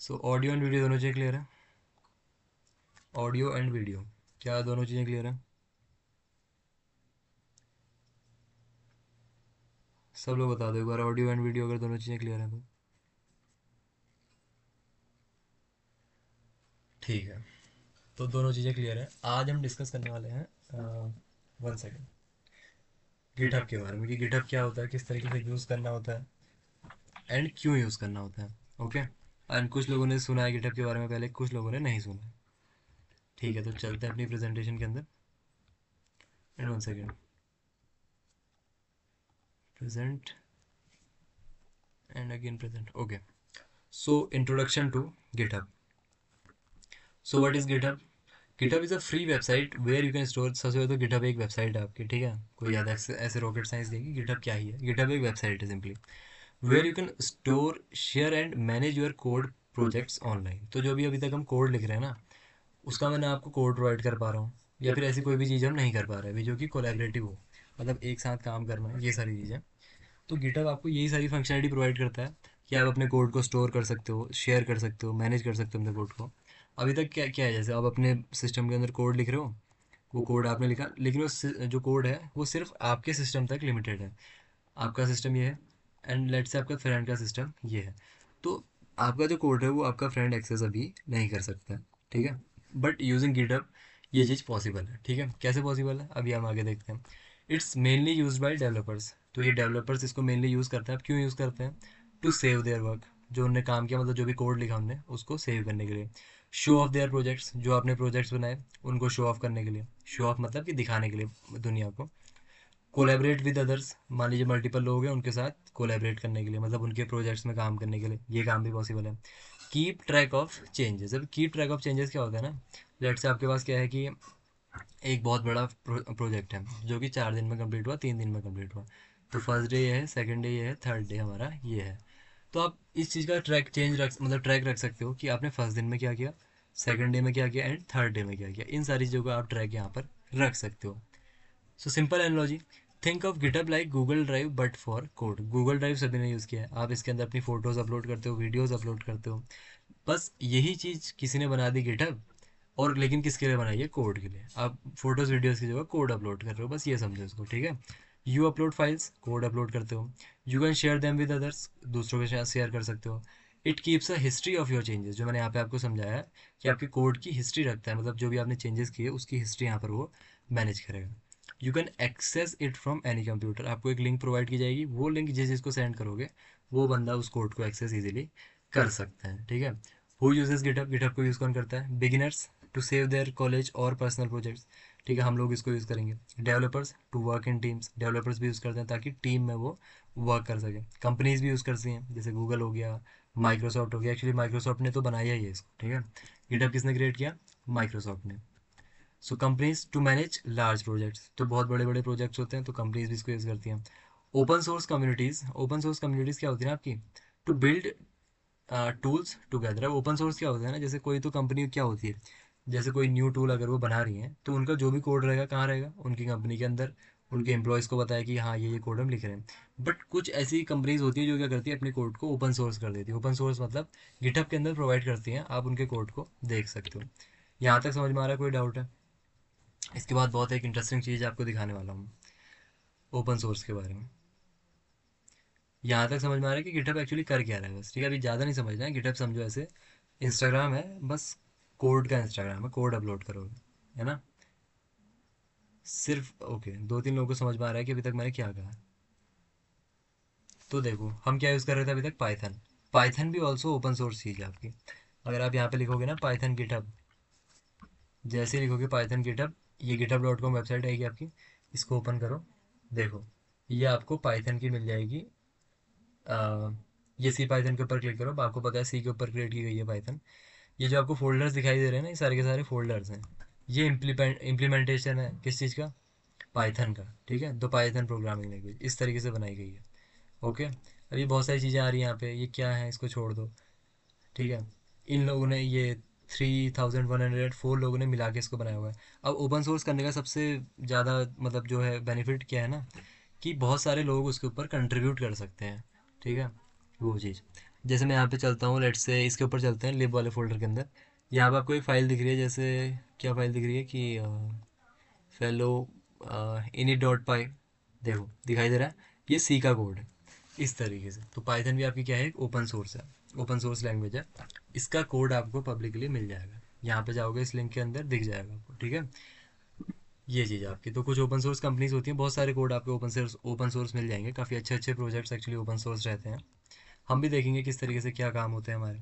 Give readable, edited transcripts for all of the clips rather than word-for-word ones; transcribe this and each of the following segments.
So audio and video दोनों चीज़ें clear है? ऑडियो एंड वीडियो, क्या दोनों चीज़ें क्लियर है? सब लोग बता दो एक बार, ऑडियो एंड वीडियो अगर दोनों चीज़ें क्लियर हैं तो। ठीक है, तो दोनों चीज़ें क्लियर है। आज हम डिस्कस करने वाले हैं 1 सेकेंड, गिटहब के बारे में, कि गिटहब क्या होता है, किस तरीके से यूज़ करना होता है एंड क्यों यूज़ करना होता है। ओके, एंड कुछ लोगों ने सुना है गिटहब के बारे में पहले, कुछ लोगों ने नहीं सुना है। ठीक है, तो चलते हैं अपनी प्रेजेंटेशन के अंदर। And 1 second, present and again present. Okay, so introduction to GitHub. So what is GitHub? GitHub is a free website where you can store. सबसे पहले तो गिटहब एक वेबसाइट है आपकी, ठीक है, कोई ज़्यादा ऐसे रॉकेट साइंस नहीं कि गिटहब क्या ही है। गिटहब एक वेबसाइट है simply, where you can store, share and manage your code projects online. तो जो भी अभी तक हम कोड लिख रहे हैं ना, उसका मैंने आपको कोड प्रोवाइड कर पा रहा हूँ, या फिर ऐसी कोई भी चीज़ हम नहीं कर पा रहे अभी जो कि कोलैबोरेटिव हो, मतलब एक साथ काम करना है, ये सारी चीज़ें। तो गिटहब आपको यही सारी फंक्शनलिटी प्रोवाइड करता है कि आप अपने कोड को स्टोर कर सकते हो, शेयर कर सकते हो, मैनेज कर सकते हो अपने कोड को। अभी तक क्या क्या है, जैसे आप अपने सिस्टम के अंदर कोड लिख रहे हो, वो कोड आपने लिखा, लेकिन वो जो कोड है वो सिर्फ आपके सिस्टम तक लिमिटेड है। आपका सिस्टम ये है एंड लेट्स से आपका फ्रेंड का सिस्टम ये है। तो आपका जो कोड है वो आपका फ्रेंड एक्सेस अभी नहीं कर सकता है, ठीक है। बट यूजिंग गिटहब ये चीज़ पॉसिबल है, ठीक है। कैसे पॉसिबल है अभी हम आगे देखते हैं। It's mainly use by developers. तो ये डेवलपर्स इसको मेनली यूज़ करते हैं। अब क्यों यूज़ करते हैं? टू सेव देयर वर्क, जो उनने काम किया, मतलब जो भी कोड लिखा उनने उसको सेव करने के लिए। शो ऑफ देयर प्रोजेक्ट्स, जो आपने प्रोजेक्ट्स बनाए उनको शो ऑफ करने के लिए। शो ऑफ मतलब कि दिखाने के लिए दुनिया को। कोलैबोरेट विद अदर्स, मान लीजिए मल्टीपल लोग हैं, उनके साथ कोलैबोरेट करने के लिए, मतलब उनके प्रोजेक्ट्स में काम करने के लिए, ये काम भी पॉसिबल है। Keep track of changes. अब कीप ट्रैक ऑफ चेंजेस क्या होता है ना, लेट से आपके पास क्या है कि एक बहुत बड़ा प्रोजेक्ट है जो कि 4 दिन में कंप्लीट हुआ, 3 दिन में कंप्लीट हुआ। तो फर्स्ट डे ये है, सेकंड डे ये है, थर्ड डे हमारा ये है। तो आप इस चीज़ का ट्रैक चेंज रख मतलब ट्रैक रख सकते हो कि आपने फर्स्ट दिन में क्या किया, सेकंड डे में क्या किया एंड थर्ड डे में क्या किया। इन सारी चीज़ों का आप ट्रैक यहाँ पर रख सकते हो। So simple analogy, think of GitHub like Google drive but for code. Google drive सभी ने यूज़ किया है, आप इसके अंदर अपनी फ़ोटोज़ अपलोड करते हो, वीडियोज़ अपलोड करते हो। बस यही चीज़ किसी ने बना दी गिटहब, और लेकिन किसके लिए बनाई है? कोड के लिए। आप फोटोज़ वीडियोज़ की जगह कोड अपलोड कर रहे हो, बस ये समझो इसको, ठीक है। You upload files, code upload करते हो। You can share them with others, दूसरों के साथ शेयर कर सकते हो। It keeps a history of your changes, जो मैंने यहाँ पे आपको समझाया है कि आपके कोड की हिस्ट्री रखता है, मतलब जो भी आपने चेंजेस किए उसकी हिस्ट्री यहाँ पर वो मैनेज करेगा। You can access it from any computer, आपको एक लिंक प्रोवाइड की जाएगी, वो लिंक जिस जिसको सेंड करोगे वो बंदा उस कोड को एक्सेस इजीली कर सकता है, ठीक है। Who uses GitHub? गिटहब को यूज़ कौन करता है? Beginners to save their college और पर्सनल प्रोजेक्ट्स, ठीक है, हम लोग इसको यूज़ करेंगे। Developers to work in teams, developers भी यूज़ करते हैं ताकि टीम में वो वर्क कर सके। कंपनीज भी यूज़ करती हैं, जैसे गूगल हो गया, माइक्रोसॉफ्ट हो गया। एक्चुअली माइक्रोसॉफ्ट ने तो बनाया ही है इसको, ठीक है। गिटहब किसने क्रिएट किया? माइक्रोसॉफ्ट ने। So companies to manage large projects, तो बहुत बड़े बड़े प्रोजेक्ट्स होते हैं तो कंपनीज भी इसको यूज़ करती हैं। Open source communities, open source communities क्या होती है ना आपकी? To build tools together. अब ओपन सोर्स क्या होता है ना, जैसे कोई तो कंपनी क्या होती है, जैसे कोई न्यू टूल अगर वो बना रही है तो उनका जो भी कोड रहेगा कहाँ रहेगा? उनकी कंपनी के अंदर। उनके एम्प्लॉयज़ को बताया कि हाँ ये कोड हम लिख रहे हैं। बट कुछ ऐसी कंपनीज होती है जो क्या करती है, अपने कोड को ओपन सोर्स कर देती है। ओपन सोर्स मतलब गिटहब के अंदर प्रोवाइड करती हैं, आप उनके कोड को देख सकते हो। यहाँ तक समझ में आ रहा है? कोई डाउट है? इसके बाद बहुत एक इंटरेस्टिंग चीज़ आपको दिखाने वाला हूँ ओपन सोर्स के बारे में। यहाँ तक समझ में आ रहा है कि गिटहब एक्चुअली कर क्या रहा है बस, ठीक है। अभी ज़्यादा नहीं समझना है। गिटहब समझो ऐसे इंस्टाग्राम है, बस कोड का इंस्टाग्राम है, कोड अपलोड करोगे, है ना। सिर्फ ओके, 2-3 लोगों को समझ में आ रहा है कि अभी तक मैंने क्या कहा। तो देखो हम क्या यूज़ कर रहे थे अभी तक? पाइथन। पाइथन भी ऑल्सो ओपन सोर्स चीज़ है आपकी। अगर आप यहाँ पे लिखोगे ना पाइथन गिटहब, जैसे ही लिखोगे पाइथन गिटहब, ये github.com वेबसाइट आएगी आपकी। इसको ओपन करो, देखो ये आपको पाइथन की मिल जाएगी। ये सी पाइथन के ऊपर क्लिक करो, अब आपको पता है सी के ऊपर क्रिएट की गई है पाइथन। ये जो आपको फोल्डर्स दिखाई दे रहे हैं ना, ये सारे के सारे फोल्डर्स हैं। ये इम्प्लीमेंटेशन है किस चीज़ का? पाइथन का, ठीक है। तो पाइथन प्रोग्रामिंग लैंग्वेज इस तरीके से बनाई गई है। ओके, अभी बहुत सारी चीज़ें आ रही हैं यहाँ पे, ये क्या है इसको छोड़ दो, ठीक है। इन लोगों ने ये 3104 लोगों ने मिला के इसको बनाया हुआ है। अब ओपन सोर्स करने का सबसे ज़्यादा मतलब जो है बेनिफिट क्या है ना, कि बहुत सारे लोग उसके ऊपर कंट्रीब्यूट कर सकते हैं, ठीक है, वो चीज़। जैसे मैं यहाँ पे चलता हूँ, लेट्स से इसके ऊपर चलते हैं लिब वाले फोल्डर के अंदर। यहाँ पे आपको एक फ़ाइल दिख रही है, जैसे क्या फ़ाइल दिख रही है कि फेलो इनिट डॉट पाई, देखो दिखाई दे रहा है, ये सी का कोड है इस तरीके से। तो पाइथन भी आपकी क्या है, एक ओपन सोर्स है, ओपन सोर्स लैंग्वेज है। इसका कोड आपको पब्लिकली मिल जाएगा, यहाँ पे जाओगे इस लिंक के अंदर दिख जाएगा आपको, ठीक है। ये चीज़ आपकी, तो कुछ ओपन सोर्स कंपनीज होती हैं, बहुत सारे कोड आपको ओपन सोर्स मिल जाएंगे, काफ़ी अच्छे अच्छे प्रोजेक्ट्स एक्चुअली ओपन सोर्स रहते हैं। हम भी देखेंगे किस तरीके से क्या काम होते हैं हमारे।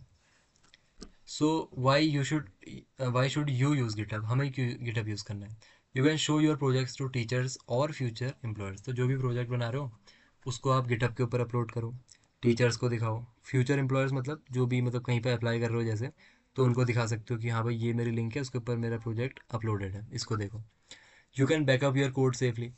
So why should you use GitHub, हमें क्यों गिटहब यूज़ करना है। You can show your projects to teachers और फ्यूचर एम्प्लॉयर्स, तो जो भी प्रोजेक्ट बना रहे हो उसको आप गिटहब के ऊपर अपलोड करो, टीचर्स को दिखाओ, फ्यूचर एम्प्लॉयर्स मतलब जो भी मतलब कहीं पर अप्लाई कर रहे हो जैसे, तो उनको दिखा सकते हो कि हाँ भाई ये मेरी लिंक है, उसके ऊपर मेरा प्रोजेक्ट अपलोडेड है, इसको देखो। You can backup your code safely,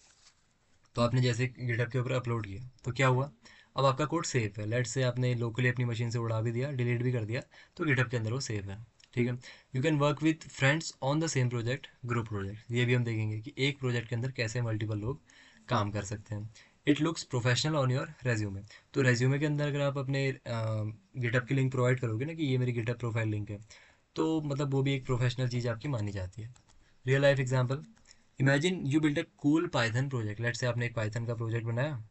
तो आपने जैसे गिटहब के ऊपर अपलोड किया तो क्या हुआ, अब आपका कोड सेफ है। लेट्स से आपने लोकली अपनी मशीन से उड़ा भी दिया, डिलीट भी कर दिया, तो गिटहब के अंदर वो सेफ है, ठीक है। You can work with friends on the same project, group project, ये भी हम देखेंगे कि एक प्रोजेक्ट के अंदर कैसे मल्टीपल लोग काम कर सकते हैं। It looks professional on your resume, तो रेज्यूमे के अंदर अगर आप अपने गिटहब की लिंक प्रोवाइड करोगे ना कि ये मेरी गिटहब प्रोफाइल लिंक है, तो मतलब वो भी एक प्रोफेशनल चीज़ आपकी मानी जाती है। Real life example, imagine you build a cool Python project, let's say आपने एक पाइथन का प्रोजेक्ट बनाया,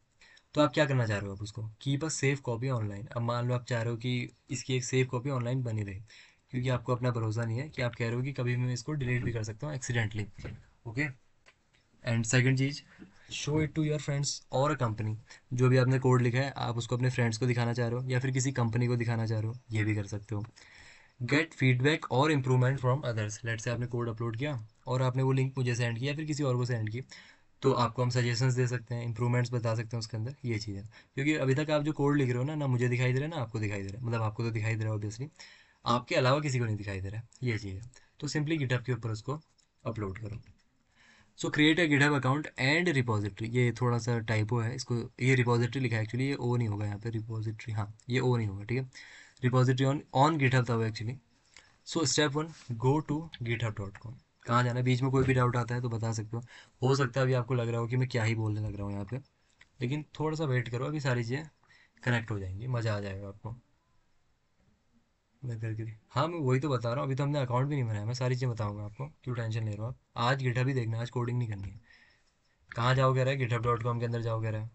तो आप क्या करना चाह रहे हो, आप उसको keep a safe copy online. अब मान लो आप चाह रहे हो कि इसकी एक सेफ कॉपी ऑनलाइन बनी रहे, क्योंकि आपको अपना भरोसा नहीं है, कि आप कह रहे हो कि कभी भी मैं इसको डिलीट भी कर सकता हूँ एक्सीडेंटली, ओके। एंड सेकंड चीज़, show it to your friends और अ कंपनी, जो भी आपने कोड लिखा है आप उसको अपने फ्रेंड्स को दिखाना चाह रहे हो या फिर किसी कंपनी को दिखाना चाह रहे हो, ये भी कर सकते हो। गेट फीडबैक और इम्प्रूवमेंट फ्रॉम अदर्स, लेट से आपने कोड अपलोड किया और आपने वो लिंक मुझे सेंड किया या फिर किसी और को सेंड की, तो आपको हम सजेशंस दे सकते हैं, इंप्रूवमेंट्स बता सकते हैं उसके अंदर, ये चीज़ है। क्योंकि अभी तक आप जो कोड लिख रहे हो ना, ना मुझे दिखाई दे रहा है ना आपको दिखाई दे रहा है, मतलब आपको तो दिखाई दे रहा है ऑब्वियसली, आपके अलावा किसी को नहीं दिखाई दे रहा है, ये चीज़ है। तो सिंपली गिटहब के ऊपर उसको अपलोड करो। सो create a GitHub account and repository, ये थोड़ा सा टाइपो है, इसको ये रिपोजिटरी लिखा है एक्चुअली, ये ओ नहीं होगा यहाँ पे, रिपोजिटरी, हाँ ये ओ नहीं होगा, ठीक है। रिपोजिटरी ऑन ऑन गिटहब था वो actually. So step one, go to github.com। कहाँ जाना है, बीच में कोई भी डाउट आता है तो बता सकते हो सकता है अभी आपको लग रहा हो कि मैं क्या ही बोलने लग रहा हूँ यहाँ पे, लेकिन थोड़ा सा वेट करो, अभी सारी चीज़ें कनेक्ट हो जाएंगी, मज़ा आ जाएगा आपको। मैं करके हाँ मैं वही तो बता रहा हूँ, अभी तो हमने अकाउंट भी नहीं बनाया, मैं सारी चीज़ें बताऊँगा आपको, क्यों टेंशन ले रहे हो आप। आज गिटहब ही देखना है, आज कोडिंग नहीं करनी है। कहाँ जाओ कह रहा है, github.com के अंदर जाओ कह रहा है।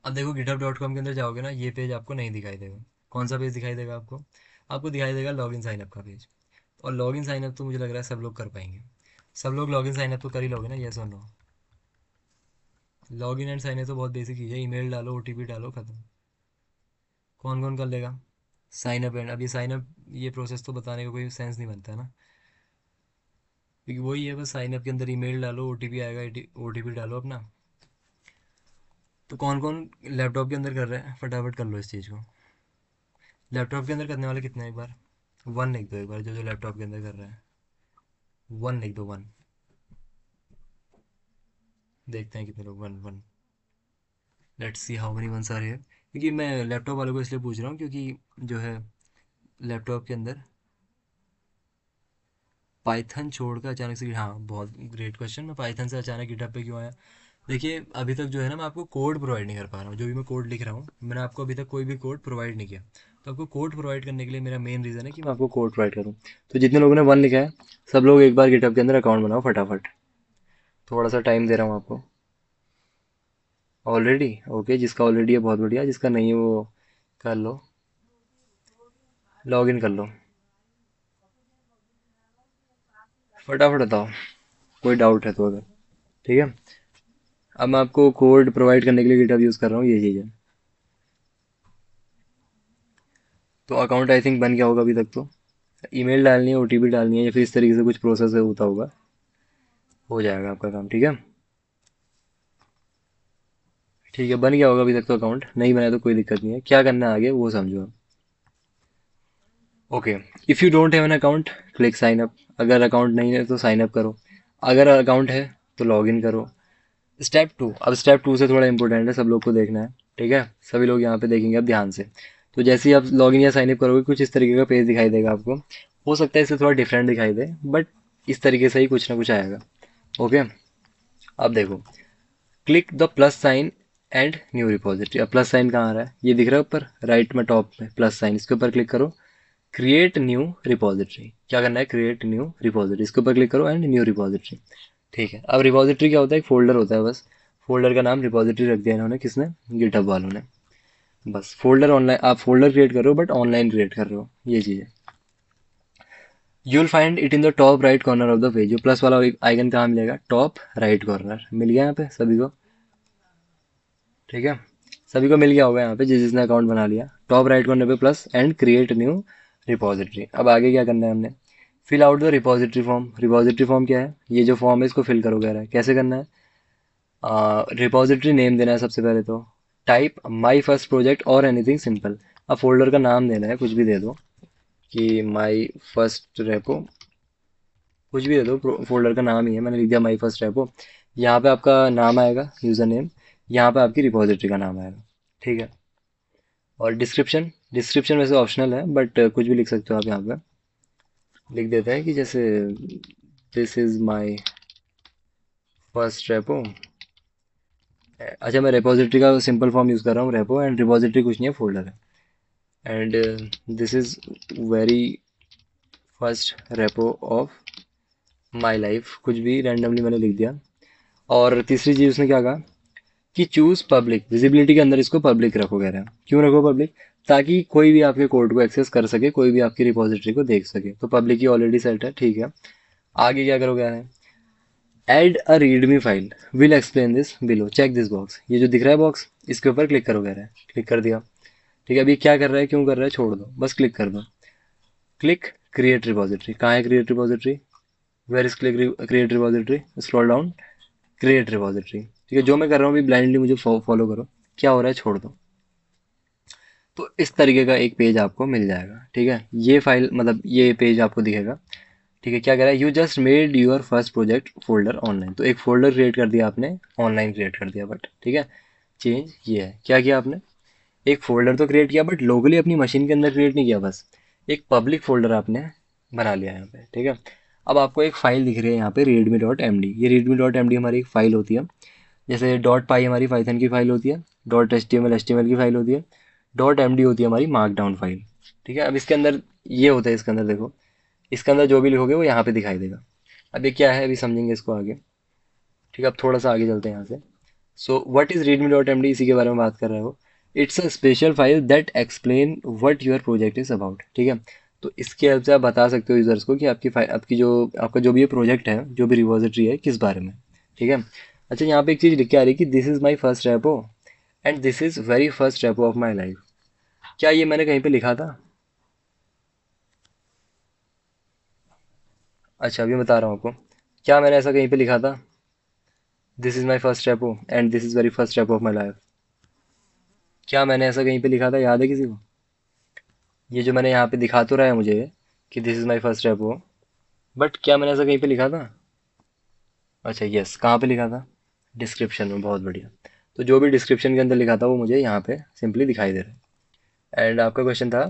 अब देखो github.com के अंदर जाओगे ना, ये पेज आपको नहीं दिखाई देगा। कौन सा पेज दिखाई देगा आपको, आपको दिखाई देगा लॉग इन साइनअप का पेज। और लॉग इन साइनअप तो मुझे लग रहा है सब लोग कर पाएंगे, सब लोग लॉग इन साइनअप तो कर ही लोगे ना, यस और no. Log in and sign in तो बहुत बेसिक चीज़ है, ईमेल डालो, ओटीपी डालो, खत्म। कौन कौन कर लेगा साइनअप एंड, अब ये साइनअप, ये प्रोसेस तो बताने का कोई सेंस नहीं बनता है ना, क्योंकि वही है बस, साइनअप के अंदर ईमेल डालो, ओटीपी आएगा, ओटीपी डालो अपना। तो कौन कौन लैपटॉप के अंदर कर रहे हैं, फटाफट कर लो इस चीज़ को। लैपटॉप के अंदर करने वाले कितने हैं, एक बार वन लिख दो, एक बार जो जो लैपटॉप के अंदर कर रहे हैं, वन लिख दो, वन। देखते हैं कितने लोग, one one. Let's see how many ones are here, क्योंकि मैं लैपटॉप वालों को इसलिए पूछ रहा हूँ क्योंकि जो है लैपटॉप के अंदर पाइथन छोड़कर अचानक से, हाँ बहुत ग्रेट क्वेश्चन, मैं पाइथन से अचानक गिटहब पे क्यों आया। देखिए अभी तक जो है ना, मैं आपको कोड प्रोवाइड नहीं कर पा रहा हूँ, जो भी मैं कोड लिख रहा हूँ मैंने आपको अभी तक कोई भी कोड प्रोवाइड नहीं किया। तो आपको कोड प्रोवाइड करने के लिए मेरा मेन रीज़न है कि मैं आपको कोड प्रोवाइड करूँ। तो जितने लोगों ने वन लिखा है, सब लोग एक बार गिटहब के अंदर अकाउंट बनाओ फटाफट, थोड़ा सा टाइम दे रहा हूँ आपको। ऑलरेडी ओके, जिसका ऑलरेडी है बहुत बढ़िया, जिसका नहीं है वो कर लो, लॉग इन कर लो, फटाफट बताओ कोई डाउट है तो अगर, ठीक है। अब मैं आपको कोड प्रोवाइड करने के लिए गिटहब यूज़ कर रहा हूँ, ये चीज़ है। तो अकाउंट आई थिंक बन गया होगा अभी तक तो, ईमेल डालनी है, ओटीपी डालनी है, या फिर इस तरीके से कुछ प्रोसेस होता होगा, हो जाएगा आपका काम, ठीक है। ठीक है, बन गया होगा अभी तक तो अकाउंट, नहीं बनाया तो कोई दिक्कत नहीं है, क्या करना है आगे वो समझो आप। Okay, if you don't have an account click sign up, अगर अकाउंट नहीं है तो साइन अप करो, अगर अकाउंट है तो लॉग इन करो। स्टेप टू, अब स्टेप टू से थोड़ा इंपॉर्टेंट है, सब लोग को देखना है, ठीक है, सभी लोग यहाँ पे देखेंगे अब ध्यान से। तो जैसे ही आप लॉग इन या साइन अप करोगे, कुछ इस तरीके का पेज दिखाई देगा आपको, हो सकता है इससे थोड़ा डिफरेंट दिखाई दे, बट इस तरीके से ही कुछ ना कुछ आएगा, ओके। अब देखो, click the plus sign and new repository. अब प्लस साइन कहाँ आ रहा है, ये दिख रहा है ऊपर राइट में टॉप में प्लस साइन, इसके ऊपर क्लिक करो, क्रिएट न्यू रिपोजिटरी। क्या करना है, क्रिएट न्यू रिपोजिटरी, इसके ऊपर क्लिक करो एंड न्यू रिपोजिटरी। ठीक है, अब रिपोजिटरी क्या होता है, एक फोल्डर होता है बस, फोल्डर का नाम रिपोजिटरी रख दिया इन्होंने, किसने, गिटहब वालों ने। बस फोल्डर ऑनलाइन, आप फोल्डर क्रिएट कर रहे हो बट ऑनलाइन क्रिएट कर रहे हो, ये चीज़ है। You will find it in the top right corner of the page. जो प्लस वाला आइकन कहाँ मिलेगा, टॉप राइट कॉर्नर, मिल गया यहाँ पे सभी को। ठीक है, सभी को मिल गया होगा यहाँ पे जिसने अकाउंट बना लिया। टॉप राइट कॉर्नर पे plus and create new repository. अब आगे क्या करना है हमने, fill out the repository form. Repository form क्या है, ये जो फॉर्म है इसको फिल करो कह रहा है, कैसे करना है, रिपोजिटरी नेम देना है सबसे पहले तो, टाइप माई फर्स्ट प्रोजेक्ट और एनीथिंग सिंपल। अब फोल्डर का नाम देना है, कुछ भी दे दो कि माई फर्स्ट रेपो, कुछ भी दे दो, फोल्डर का नाम ही है, मैंने लिख दिया माई फर्स्ट रेपो। यहाँ पे आपका नाम आएगा यूज़र नेम, यहाँ पे आपकी रिपोजिटरी का नाम आएगा। ठीक है, और डिस्क्रिप्शन, डिस्क्रिप्शन वैसे ऑप्शनल है बट कुछ भी लिख सकते हो आप, यहाँ पे लिख देते हैं कि जैसे this is my first repo. अच्छा, मैं रेपोजिटरी का सिंपल फॉर्म यूज़ कर रहा हूँ, रेपो एंड रिपोजिटरी कुछ नहीं है, फोल्डर है। And this is very first repo of my life, कुछ भी रैंडमली मैंने लिख दिया। और तीसरी चीज़ उसने क्या कहा कि चूज पब्लिक, विजिबिलिटी के अंदर इसको पब्लिक रखो कह रहा है। क्यों रखो पब्लिक, ताकि कोई भी आपके कोड को एक्सेस कर सके, कोई भी आपकी रिपोजिटरी को देख सके। तो पब्लिक ही ऑलरेडी सेट है, ठीक है। आगे क्या करो कह रहे हैं, add a readme file, will explain this below, check this box. ये जो दिख रहा है बॉक्स, इसके ऊपर क्लिक करो कह रहा है, क्लिक कर दिया। ठीक है, अभी क्या कर रहा है, क्यों कर रहा है, छोड़ दो, बस क्लिक कर दो। क्लिक क्रिएट रिपोजिटरी, कहाँ है create repository, where is create repository, scroll down, create repository. ठीक है, जो मैं कर रहा हूँ अभी ब्लाइंडली मुझे फॉलो करो, क्या हो रहा है छोड़ दो। तो इस तरीके का एक पेज आपको मिल जाएगा। ठीक है, ये फाइल मतलब ये पेज आपको दिखेगा। ठीक है, क्या कह रहा है, you just made your first project folder online. तो एक फोल्डर क्रिएट कर दिया आपने, ऑनलाइन क्रिएट कर दिया बट, ठीक है, चेंज ये है, क्या किया आपने, एक फोल्डर तो क्रिएट किया बट लोकली अपनी मशीन के अंदर क्रिएट नहीं किया, बस एक पब्लिक फोल्डर आपने बना लिया यहाँ पे। ठीक है, अब आपको एक फाइल दिख रही है यहाँ पे readme डॉट एम डी, ये readme डॉट एम डी हमारी एक फाइल होती है। जैसे डॉट पाई हमारी पाइथन की फाइल होती है, dot H T M L की फाइल होती है, डॉट एम डी होती है हमारी मार्कडाउन फाइल। ठीक है, अब इसके अंदर ये होता है, इसके अंदर देखो, इसके अंदर जो भी लिखोगे वो यहाँ पे दिखाई देगा। अब ये क्या है, अभी समझेंगे इसको आगे। ठीक है, अब थोड़ा सा आगे चलते हैं यहाँ से। So what is readme dot M D, इसी के बारे में बात कर रहे हो। It's a special file that explain what your project is about. ठीक है, तो इसके हेल्प से आप बता सकते हो यूजर्स को कि आपकी फाइल, आपकी जो आपका जो भी ये प्रोजेक्ट है, जो भी रिपोजिटरी है, किस बारे में। ठीक है, अच्छा यहाँ पे एक चीज़ लिख के आ रही है कि this is my first repo and this is very first repo of my life. क्या ये मैंने कहीं पे लिखा था, अच्छा अभी बता रहा हूँ आपको, क्या मैंने ऐसा कहीं पे लिखा था, this is my first repo and this is very first repo of my life, क्या मैंने ऐसा कहीं पे लिखा था, याद है किसी को। ये जो मैंने यहाँ पे दिखा तो रहा है मुझे कि this is my first repo, but क्या मैंने ऐसा कहीं पे लिखा था। अच्छा यस, कहाँ पे लिखा था, डिस्क्रिप्शन में, बहुत बढ़िया। तो जो भी डिस्क्रिप्शन के अंदर लिखा था वो मुझे यहाँ पे सिंपली दिखाई दे रहा है। एंड आपका क्वेश्चन था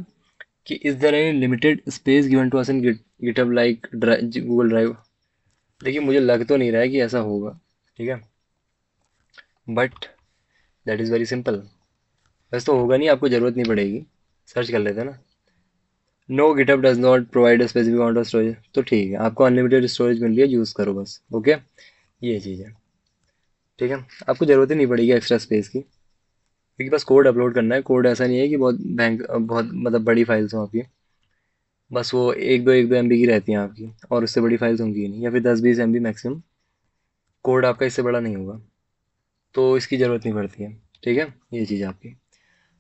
कि is there any limited space given to us in GitHub like Google Drive. देखिए मुझे लग तो नहीं रहा है कि ऐसा होगा, ठीक है, but that is very simple. वैसे तो होगा नहीं, आपको ज़रूरत नहीं पड़ेगी, सर्च कर लेते हैं ना। No GitHub does not provide a specific amount of storage, तो ठीक है, आपको अनलिमिटेड स्टोरेज मिल रही है, यूज़ करो बस। ओके, ये चीज़ है। ठीक है, आपको ज़रूरत ही नहीं पड़ेगी एक्स्ट्रा स्पेस की, क्योंकि बस कोड अपलोड करना है। कोड ऐसा नहीं है कि बहुत बैंक बहुत मतलब बड़ी फाइल्स हों आपकी, बस वो एक दो एम बी की रहती हैं आपकी, और उससे बड़ी फाइल्स होंगी ही नहीं, या फिर 10-20 एम बी मैक्सिमम। कोड आपका इससे बड़ा नहीं होगा, तो इसकी ज़रूरत नहीं पड़ती है। ठीक है, ये चीज़ आपकी।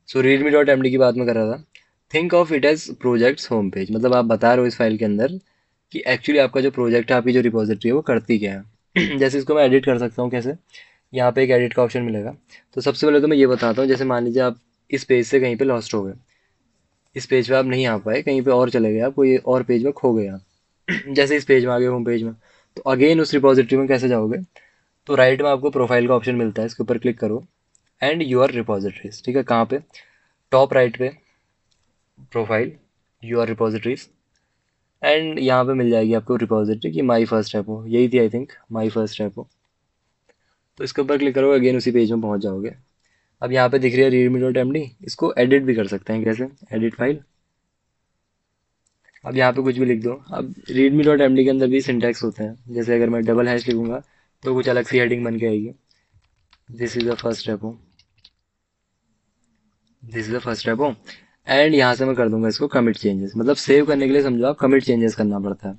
So readme dot M D की बात मैं कर रहा था। Think of it as projects home page, मतलब आप बता रहे हो इस फाइल के अंदर कि एक्चुअली आपका जो प्रोजेक्ट है, आपकी जो रिपोजिटरी है वो करती क्या है। जैसे इसको मैं एडिट कर सकता हूँ, कैसे, यहाँ पे एक एडिट का ऑप्शन मिलेगा। तो सबसे पहले तो मैं ये बताता हूँ, जैसे मान लीजिए आप इस पेज से कहीं पे लॉस्ट हो गए, इस पेज पे आप नहीं आ पाए, कहीं पे और चले गए, आप कोई और पेज में खो गए आप। जैसे इस पेज में आ गए, होम पेज में, तो अगेन उस रिपोजिटरी में कैसे जाओगे। तो राइट में आपको प्रोफाइल का ऑप्शन मिलता है, इसके ऊपर क्लिक करो एंड योर रिपोजिटरीज। ठीक है, कहाँ पे, टॉप राइट पे प्रोफाइल, योर रिपोजिटरीज, एंड यहाँ पे मिल जाएगी आपको रिपोजिटरी की माई फर्स्ट रेपो, यही थी I think, my first repo. तो इसके ऊपर क्लिक करोगे, अगेन उसी पेज में पहुंच जाओगे। अब यहाँ पे दिख रही है readme.md, इसको एडिट भी कर सकते हैं। कैसे? Edit file. अब यहाँ पे कुछ भी लिख दो। अब readme.md के अंदर भी सिंटैक्स होते हैं, जैसे अगर मैं डबल हैश लिखूंगा तो कुछ अलग सी हेडिंग बन के आएगी। This is the first repo, this is the first repo. And यहाँ से मैं कर दूंगा इसको कमिट चेंजेस, मतलब सेव करने के लिए समझो आप कमिट चेंजेस करना पड़ता है।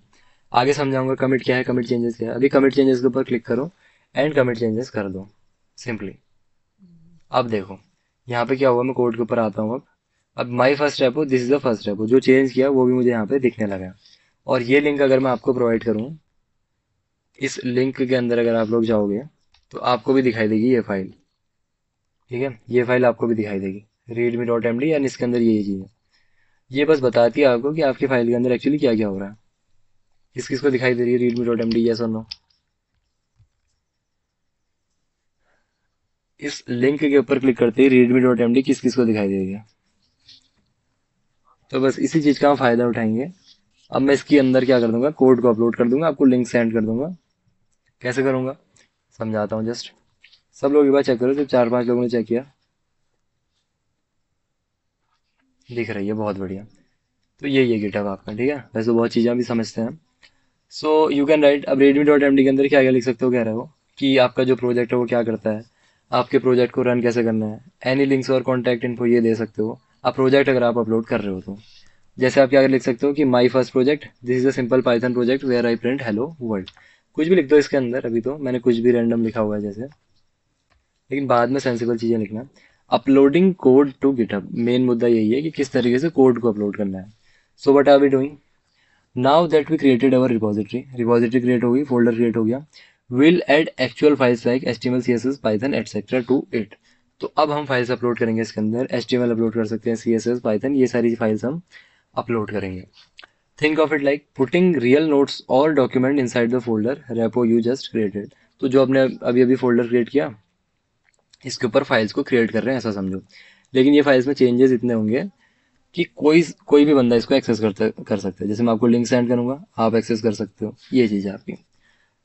आगे समझाऊंगा कमिट क्या है, कमिट चेंजेस क्या है। अभी कमिट चेंजेस के ऊपर क्लिक करो एंड कमिट चेंजेस कर दो सिंपली। अब देखो यहाँ पे क्या हुआ, मैं कोड के ऊपर आता हूँ। अब my first repo, this is the first repo, जो चेंज किया वो भी मुझे यहाँ पे दिखने लगा। और ये लिंक अगर मैं आपको प्रोवाइड करूँ, इस लिंक के अंदर अगर आप लोग जाओगे तो आपको भी दिखाई देगी ये फाइल। ठीक है, ये फाइल आपको भी दिखाई देगी readme.md, यानी इसके अंदर ये चीज़ है। ये बस बताती है आपको कि आपकी फाइल के अंदर एक्चुअली क्या क्या हो रहा है। किस किस को दिखाई दे रही है readme.md, यस और नो? इस लिंक के ऊपर क्लिक करते ही readme.md किस किस को दिखाई देगी। तो बस इसी चीज का हम फायदा उठाएंगे। अब मैं इसके अंदर क्या कर दूंगा, कोड को अपलोड कर दूंगा, आपको लिंक सेंड कर दूंगा। कैसे करूंगा समझाता हूँ जस्ट। सब लोग एक बार चेक करो, जब 4-5 लोगों ने चेक किया, दिख रही है, बहुत बढ़िया। तो ये गिटहब आपका, ठीक है। वैसे तो बहुत चीजें भी समझते हैं। So you can write. अब readme.md के अंदर क्या क्या लिख सकते हो, कह रहे हो कि आपका जो प्रोजेक्ट है वो क्या करता है, आपके प्रोजेक्ट को रन कैसे करना है, एनी लिंक्स और कॉन्टैक्ट इन्फो ये दे सकते हो। आप प्रोजेक्ट अगर आप अपलोड कर रहे हो तो जैसे आप क्या लिख सकते हो कि my first project, this is a simple Python project where I print hello world. कुछ भी लिख दो इसके अंदर। अभी तो मैंने कुछ भी रैंडम लिखा हुआ है जैसे, लेकिन बाद में सेंसिबल चीजें लिखना। अपलोडिंग कोड टू गिटहब, मेन मुद्दा यही है कि किस तरीके से कोड को अपलोड करना है। So what are we doing now that we created our repository, repository create होगी, फोल्डर क्रिएट हो गया, will add actual files like HTML CSS Python etcetera to it. तो अब हम फाइल्स अपलोड करेंगे इसके अंदर। HTML अपलोड कर सकते हैं, CSS पाइथन, ये सारी फाइल्स हम अपलोड करेंगे। Think of it like putting real notes और document inside the folder repo you just created. तो जो आपने अभी अभी फोल्डर क्रिएट किया, इसके ऊपर फाइल्स को क्रिएट कर रहे हैं ऐसा समझो। लेकिन ये फाइल्स में चेंजेस इतने होंगे कि कोई कोई भी बंदा इसको एक्सेस कर सकता है। जैसे मैं आपको लिंक सेंड करूंगा, आप एक्सेस कर सकते हो। ये चीज़ है आपकी।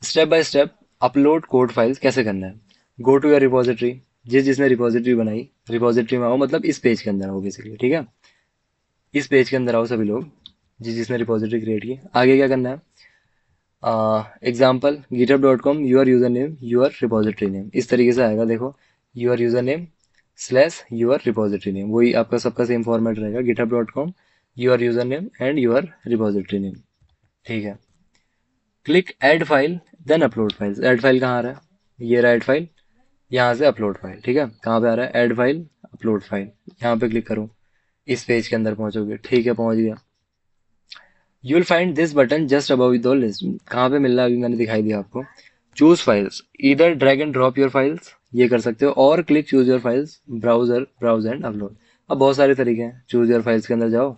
Step by step upload code files कैसे करना है। गो टू योर रिपोजिटरी, जिसने रिपोजिटरी बनाई, रिपोजिटरी में आओ, मतलब इस पेज के अंदर आओ बेसिकली, ठीक है। इस पेज के अंदर आओ सभी लोग, जिसने रिपोजिटरी क्रिएट की। आगे क्या करना है, example github.com your user name your repository name, इस तरीके से आएगा। देखो, your user name slash your repository name, वही आपका सबका सेम फॉर्मेट रहेगा। github.com your user name and your repository name, ठीक है। Click add file then upload files. Add file कहाँ आ रहा है, ये रहा ऐड फाइल, यहाँ से अपलोड फाइल, ठीक है। कहाँ पे आ रहा है, ऐड फाइल अपलोड फाइल, यहाँ पे क्लिक करो, इस पेज के अंदर पहुंचोगे, ठीक है, पहुंच गया। You will find this button just above the list. कहाँ पे मिल रहा है, अभी मैंने दिखाई दिया आपको। चूज फाइल्स, इधर drag and drop your files, ये कर सकते हो, और click choose your files, browser browse and upload. अब बहुत सारे तरीके हैं। चूज योर फाइल्स के अंदर जाओ,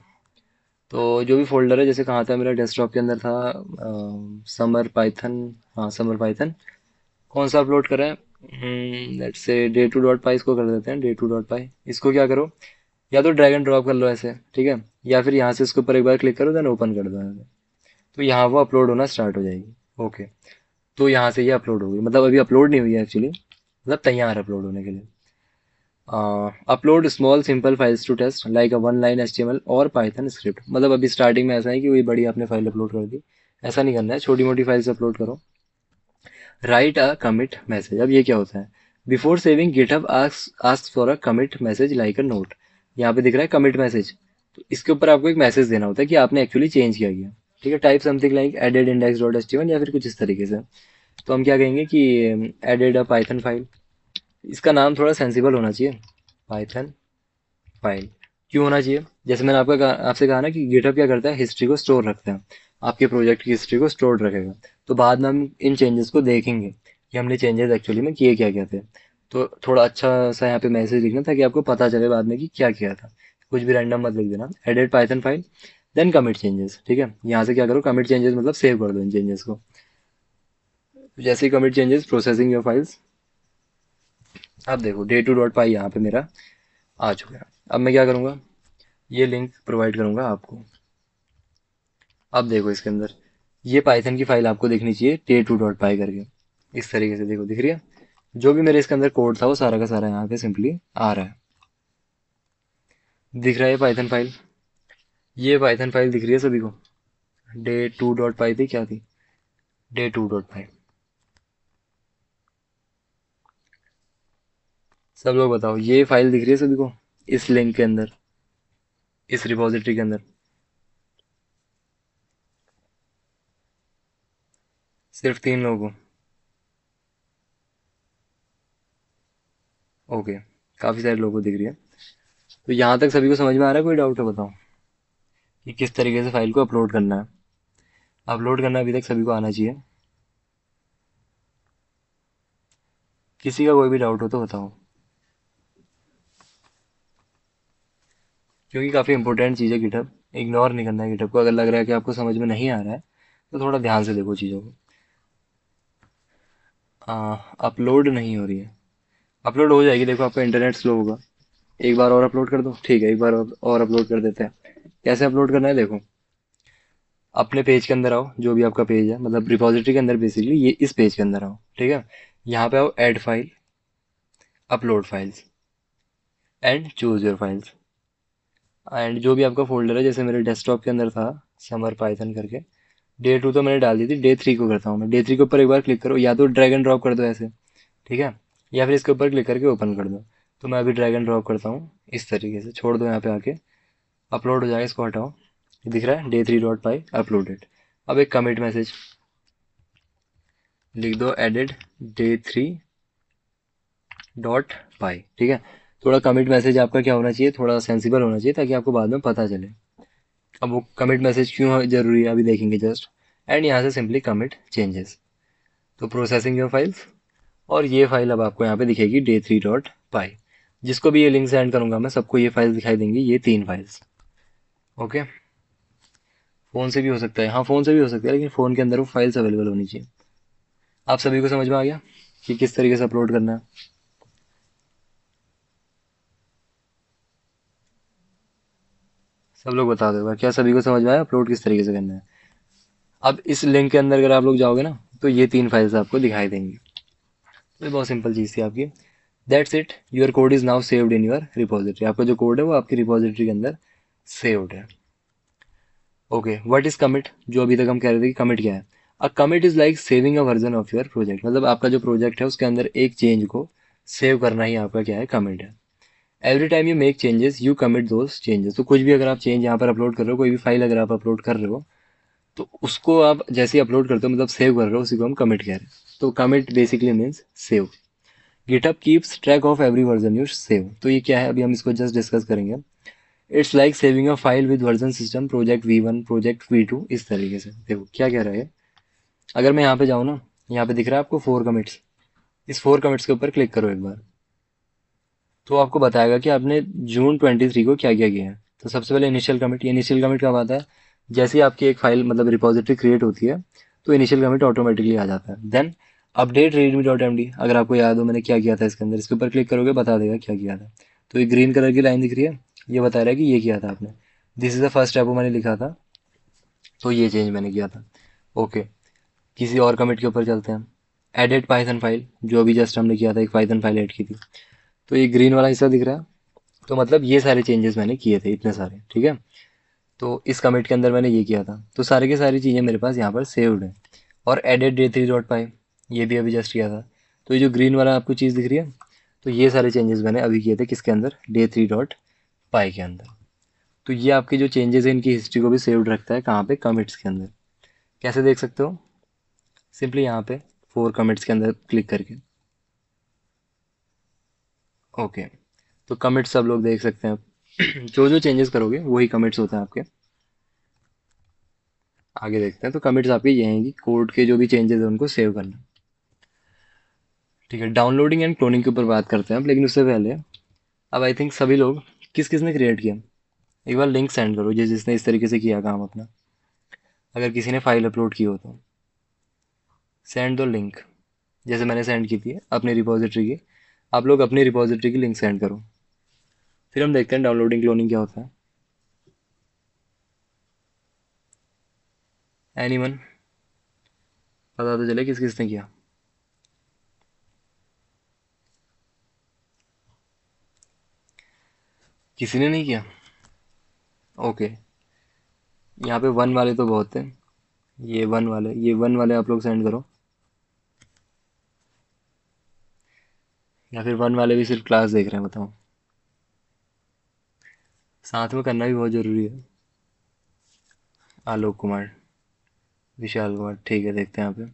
तो जो भी फोल्डर है, जैसे कहाँ था, मेरा डेस्कटॉप के अंदर था समर पाइथन, हाँ समर पाइथन। कौन सा अपलोड करें, let's say day to dot पाई, इसको कर देते हैं, डे टू डॉट पाई। इसको क्या करो, या तो ड्रैग एंड ड्रॉप कर लो ऐसे, ठीक है, या फिर यहाँ से इसके ऊपर एक बार क्लिक करो, देन ओपन कर दो ऐसे। तो यहाँ वो अपलोड होना स्टार्ट हो जाएगी। ओके, तो यहाँ से ये अपलोड होगी, मतलब अभी अपलोड नहीं हुई है एक्चुअली, मतलब तैयार अपलोड होने के लिए। Upload small simple files to test like a one line HTML और पाइथन स्क्रिप्ट। मतलब अभी स्टार्टिंग में ऐसा है कि वही बड़ी आपने फाइल अपलोड कर दी, ऐसा नहीं करना है, छोटी मोटी फाइल्स अपलोड करो। राइट अ कमिट मैसेज, अब ये क्या होता है, before saving GitHub ask for a commit message like a note. यहाँ पे दिख रहा है कमिट मैसेज, तो इसके ऊपर आपको एक मैसेज देना होता है कि आपने एक्चुअली चेंज किया गया, ठीक है। Type something like added index dot HTML या फिर कुछ इस तरीके से। तो हम क्या कहेंगे कि एडेड अ पाइथन फाइल, इसका नाम थोड़ा सेंसिबल होना चाहिए, पाइथन फाइल। क्यों होना चाहिए, जैसे मैंने आपसे कहा ना कि गिटहब क्या करता है, हिस्ट्री को स्टोर रखता है, आपके प्रोजेक्ट की हिस्ट्री को स्टोर रखेगा। तो बाद में हम इन चेंजेस को देखेंगे कि हमने चेंजेस एक्चुअली में किए क्या क्या थे। तो थोड़ा अच्छा सा यहाँ पे मैसेज लिखना ताकि आपको पता चले बाद में कि क्या किया था। कुछ भी रैंडम मत लिख देना, added Python file then commit changes, ठीक है। यहाँ से क्या करो, कमिट चेंजेस मतलब सेव कर दो इन चेंजेस को। तो जैसे ही commit changes processing your files, अब देखो डे टू डॉट पाई यहाँ पे मेरा आ चुका है। अब मैं क्या करूँगा, ये लिंक प्रोवाइड करूंगा आपको। अब देखो इसके अंदर ये पाइथन की फाइल आपको दिखनी चाहिए, टे टू डॉट पाई करके, इस तरीके से देखो दिख रही है। जो भी मेरे इसके अंदर कोड था वो सारा का सारा यहाँ पे सिंपली आ रहा है। दिख रहा है पाइथन फाइल, ये पाइथन फाइल दिख रही है सभी को। डे टू डॉट पाई थी, क्या थी, डे टू डॉट पाई। सब लोग बताओ, ये फाइल दिख रही है सभी को इस लिंक के अंदर, इस रिपॉजिटरी के अंदर? सिर्फ 3 लोगों को, ओके। काफी सारे लोगों को दिख रही है। तो यहाँ तक सभी को समझ में आ रहा है? कोई डाउट है बताओ कि किस तरीके से फाइल को अपलोड करना है? अपलोड करना अभी तक सभी को आना चाहिए। किसी का कोई भी डाउट हो तो बताओ, क्योंकि काफी इंपॉर्टेंट चीज़ है गिटहब। इग्नोर नहीं करना है गिटहब को। अगर लग रहा है कि आपको समझ में नहीं आ रहा है तो थोड़ा ध्यान से देखो चीज़ों को। अपलोड नहीं हो रही है, अपलोड हो जाएगी। देखो आपका इंटरनेट स्लो होगा, एक बार और अपलोड कर दो। ठीक है, एक बार और अपलोड कर देते हैं। कैसे अपलोड करना है देखो, अपने पेज के अंदर आओ, जो भी आपका पेज है, मतलब रिपॉजिटरी के अंदर, बेसिकली ये इस पेज के अंदर आओ, ठीक है। यहाँ पे आओ, add file, upload files, and choose your files. And जो भी आपका फोल्डर है, जैसे मेरे डेस्कटॉप के अंदर था समर पाइथन करके, डे टू तो मैंने डाल दी थी, डे थ्री को करता हूँ मैं। डे थ्री के ऊपर एक बार क्लिक करो, या तो ड्रैग एंड ड्रॉप कर दो ऐसे, ठीक है, या फिर इसके ऊपर क्लिक करके ओपन कर दो। तो मैं अभी ड्रैग एंड ड्रॉप करता हूँ, इस तरीके से छोड़ दो यहाँ पे आके, अपलोड हो जाएगा। इसको हटाओ, ये दिख रहा है डे थ्री डॉट पाई अपलोडेड। अब एक कमिट मैसेज लिख दो, एडेड डे थ्री डॉट पाई, ठीक है। थोड़ा कमिट मैसेज आपका क्या होना चाहिए, थोड़ा सेंसिबल होना चाहिए, ताकि आपको बाद में पता चले। अब वो कमिट मैसेज क्यों जरूरी है अभी देखेंगे जस्ट। एंड यहाँ से सिंपली कमिट चेंजेस, तो प्रोसेसिंग योर फाइल्स। और ये फाइल अब आपको यहाँ पे दिखेगी डे थ्री डॉट पाई। जिसको भी ये लिंक सेंड करूंगा मैं, सबको ये फाइल दिखाई देंगी, ये 3 फाइल्स। ओके। फोन से भी हो सकता है, हाँ फोन से भी हो सकता है, लेकिन फोन के अंदर वो फाइल्स अवेलेबल होनी चाहिए। आप सभी को समझ में आ गया कि किस तरीके से अपलोड करना है? सब लोग बता दो एक बार, क्या सभी को समझ में आया अपलोड किस तरीके से करना है? अब इस लिंक के अंदर अगर आप लोग जाओगे ना, तो ये 3 फाइल्स आपको दिखाई देंगी। तो ये बहुत सिंपल चीज़ थी आपकी। That's it, your code is now saved in your repository. आपका जो कोड है वो आपकी रिपोजिटरी के अंदर सेव्ड है। Okay, what is commit? जो अभी तक हम कह रहे थे कि कमिट क्या है। A commit is like saving a version of your project. मतलब आपका जो प्रोजेक्ट है उसके अंदर एक चेंज को सेव करना ही आपका क्या है, कमिट है। Every time you make changes you commit those changes. तो कुछ भी अगर आप चेंज यहाँ पर अपलोड कर रहे हो, कोई भी फाइल अगर आप अपलोड कर रहे हो, तो उसको आप जैसे ही अपलोड करते हो, मतलब सेव कर रहे हो, उसी को हम कमिट कह रहे हैं। तो commit basically means save. GitHub keeps track of every version you save. तो ये क्या है, अभी हम इसको जस्ट डिस्कस करेंगे। It's like saving a file with version system, project V1, project V2, इस तरीके से। देखो क्या कह रहा है। अगर मैं यहाँ पे जाऊँ ना, यहाँ पे दिख रहा है आपको 4 कमिट्स। इस 4 कमिट्स के ऊपर क्लिक करो एक बार, तो आपको बताएगा कि आपने जून 23 को क्या क्या किया है। तो सबसे पहले इनिशियल कमिट। ये इनिशियल कमिट कब आता है, जैसे ही आपकी एक फाइल मतलब रिपोजिटरी क्रिएट होती है, तो इनिशियल कमिट ऑटोमेटिकली आ जाता है। Then update readme dot M D, अगर आपको याद हो मैंने क्या किया था इसके अंदर, इसके ऊपर क्लिक करोगे बता देगा क्या किया था। तो ये ग्रीन कलर की लाइन दिख रही है, ये बता रहा है कि ये किया था आपने। This is the first step, वो मैंने लिखा था, तो ये चेंज मैंने किया था। ओके, किसी और कमिट के ऊपर चलते हैं। एडिट पाइथन फाइल, जो अभी जस्ट हमने किया था, एक पाइथन फाइल ऐड की थी। तो ये ग्रीन वाला हिस्सा दिख रहा है, तो मतलब ये सारे चेंजेस मैंने किए थे, इतने सारे, ठीक है। तो इस कमिट के अंदर मैंने ये किया था, तो सारी की सारी चीज़ें मेरे पास यहाँ पर सेव्ड है। और एडिट डे थ्री डॉट पाई, ये भी अभी जस्ट किया था। तो ये जो ग्रीन वाला आपको चीज़ दिख रही है, तो ये सारे चेंजेस मैंने अभी किए थे, किसके अंदर, डे थ्री डॉट पाई के अंदर। तो ये आपकी जो चेंजेस है इनकी हिस्ट्री को भी सेव्ड रखता है, कहाँ पे, कमिट्स के अंदर। कैसे देख सकते हो, सिंपली यहाँ पे 4 कमिट्स के अंदर क्लिक करके। ओके, तो कमिट्स सब लोग देख सकते हैं आप। जो जो चेंजेस करोगे वही कमिट्स होते हैं आपके। आगे देखते हैं, तो कमिट्स आपके ये हैं कि कोड के जो भी चेंजेस है उनको सेव करना। ठीक है, डाउनलोडिंग एंड क्लोनिंग के ऊपर बात करते हैं अब, लेकिन उससे पहले अब आई थिंक सभी लोग, किस किस ने क्रिएट किया, एक बार लिंक सेंड करो जिसने इस तरीके से किया काम अपना। अगर किसी ने फाइल अपलोड की हो तो सेंड दो लिंक, जैसे मैंने सेंड की थी अपनी रिपोजिटरी की। आप लोग अपनी रिपोजिटरी की लिंक सेंड करो, फिर हम देखते हैं डाउनलोडिंग क्लोनिंग क्या होता है। एनीवन, पता तो चले किस किस ने किया। किसी ने नहीं किया? ओके, यहाँ पे वन वाले तो बहुत थे। ये वन वाले आप लोग सेंड करो, या फिर वन वाले भी सिर्फ क्लास देख रहे हैं, बताओ। साथ में करना भी बहुत जरूरी है। आलोक कुमार, विशाल कुमार, ठीक है, देखते हैं यहाँ पे।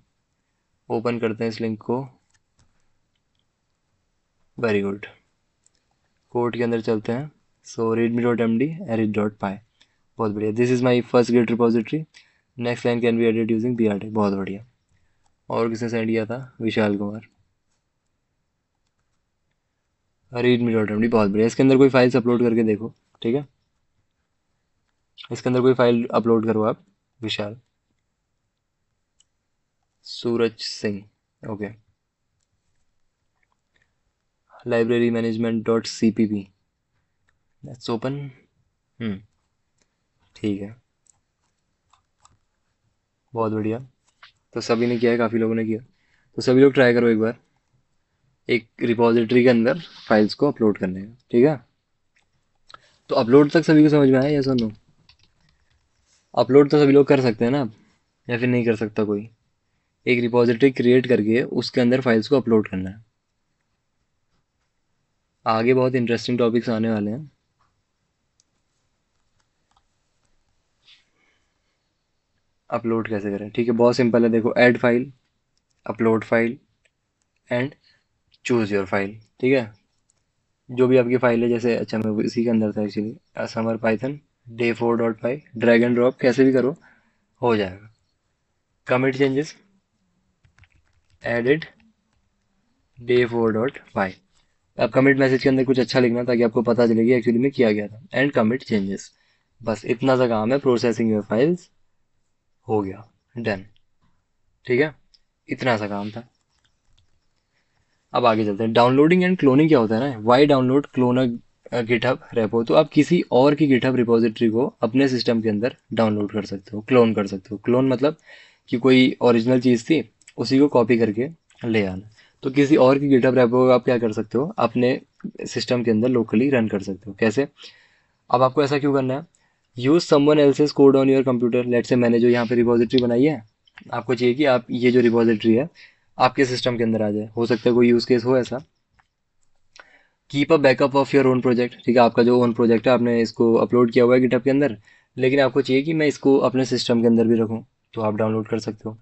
ओपन करते हैं इस लिंक को। Very good. कोड के अंदर चलते हैं। सो readme.md arith.py, बहुत बढ़िया। This is my first Git repository, next line can be edit using brt, बहुत बढ़िया। और किसने सेंड किया था? विशाल कुमार। readme.md, बहुत बढ़िया। इसके अंदर कोई फाइल्स अपलोड करके देखो, ठीक है। इसके अंदर कोई फाइल अपलोड करो आप, Vishal. Suraj Singh, okay. Library management dot C P P, let's open. ठीक है, बहुत बढ़िया। तो सभी ने किया है, काफ़ी लोगों ने किया। तो सभी लोग ट्राई करो एक बार, एक रिपॉजिटरी के अंदर फाइल्स को अपलोड करने का, ठीक है। तो अपलोड तक सभी को समझ में आया या सुनो? अपलोड तो सभी लोग कर सकते हैं ना, या फिर नहीं कर सकता कोई? एक रिपॉजिटरी क्रिएट करके उसके अंदर फाइल्स को अपलोड करना है। आगे बहुत इंटरेस्टिंग टॉपिक्स आने वाले हैं। अपलोड कैसे करें, ठीक है, बहुत सिंपल है। देखो, add file, upload file and choose your file, ठीक है। जो भी आपकी फाइल है, जैसे, अच्छा मैं इसी के अंदर था actually, summer Python day 4.5, drag and drop कैसे भी करो, हो जाएगा। Commit changes, added day4.py। अब कमिट मैसेज के अंदर कुछ अच्छा लिखना, ताकि आपको पता चले कि एक्चुअली में किया गया था। एंड कमिट चेंजेस, बस इतना सा काम है। प्रोसेसिंग योर फाइल्स, हो गया, डन, ठीक है। इतना सा काम था। अब आगे चलते हैं। डाउनलोडिंग एंड क्लोनिंग क्या होता है ना, why download clone GitHub repo. तो आप किसी और की गिटहब रिपोजिटरी को अपने सिस्टम के अंदर डाउनलोड कर सकते हो, क्लोन कर सकते हो। क्लोन मतलब कि कोई ओरिजिनल चीज़ थी, उसी को कॉपी करके ले आना। तो किसी और की गिटहब रेपो को आप क्या कर सकते हो, अपने सिस्टम के अंदर लोकली रन कर सकते हो। कैसे? अब आपको ऐसा क्यों करना है? Use someone else's code on your computer. लेट से मैंने जो यहाँ पे रिपोजिटरी बनाई है, आपको चाहिए कि आप ये जो रिपोजिटरी है आपके सिस्टम के अंदर आ जाए। हो सकता है कोई यूज केस हो ऐसा। Keep a backup of your own project, ठीक है। आपका जो ओन प्रोजेक्ट है, आपने इसको अपलोड किया हुआ है गिटहब के अंदर, लेकिन आपको चाहिए कि मैं इसको अपने सिस्टम के अंदर भी रखूँ, तो आप डाउनलोड कर सकते हो।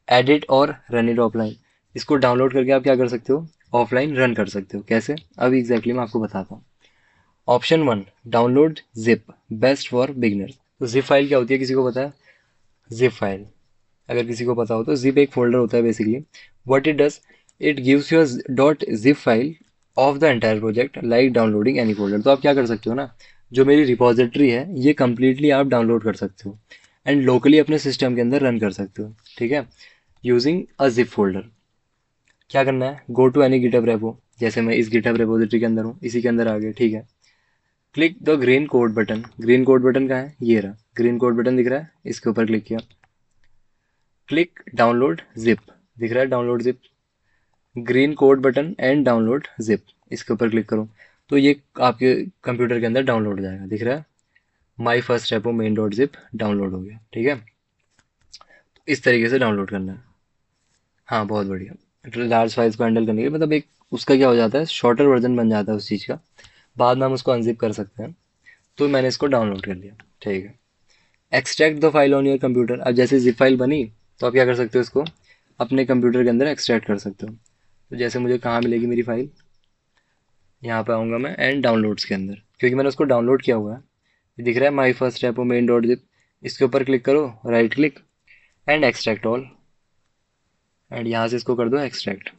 एडिट और रन इट ऑफलाइन, इसको डाउनलोड करके आप क्या कर सकते हो, ऑफलाइन रन कर सकते हो। कैसे? अभी एग्जैक्टली मैं आपको बताता हूँ। Option one, download zip, best for beginners. तो जिप फाइल क्या होती है, किसी को पता है? जिप फाइल, अगर किसी को पता हो तो, जिप एक फोल्डर होता है basically. What it does, it gives U dot zip file of the entire project like downloading any folder. तो आप क्या कर सकते हो ना, जो मेरी रिपॉजिटरी है ये कंप्लीटली आप डाउनलोड कर सकते हो एंड लोकली अपने सिस्टम के अंदर रन कर सकते हो, ठीक है, यूजिंग अ जिप फोल्डर। क्या करना है, go to any GitHub repo. जैसे मैं इस गिटहब रेपोजिटरी के अंदर हूँ, इसी के अंदर आ गए, ठीक है। Click the green code button. Green code button कहाँ है? ये रहा, ग्रीन कोड बटन दिख रहा है, इसके ऊपर क्लिक किया। क्लिक डाउनलोड जिप, दिख रहा है download zip. Green code button and download zip, इसके ऊपर क्लिक करो तो ये आपके कंप्यूटर के अंदर डाउनलोड हो जाएगा, दिख रहा है। My first repo main dot zip download हो गया, ठीक है। तो इस तरीके से डाउनलोड करना है। हाँ, बहुत बढ़िया। लार्ज फाइल्स को हैंडल करने के मतलब एक उसका क्या हो जाता है, शॉर्टर वर्जन बन जाता है उस चीज़ का। बाद में हम उसको अनजिप कर सकते हैं। तो मैंने इसको डाउनलोड कर लिया, ठीक है। Extract the file on your computer. अब जैसे जिप फाइल बनी, तो आप क्या कर सकते हो, इसको अपने कंप्यूटर के अंदर एक्सट्रैक्ट कर सकते हो। तो जैसे मुझे कहाँ मिलेगी मेरी फाइल, यहाँ पे आऊँगा मैं एंड डाउनलोड्स के अंदर, क्योंकि मैंने उसको डाउनलोड किया हुआ है। ये दिख रहा है my first repo main dot zip, इसके ऊपर क्लिक करो, right click and extract all, and यहाँ से इसको कर दो एक्सट्रैक्ट।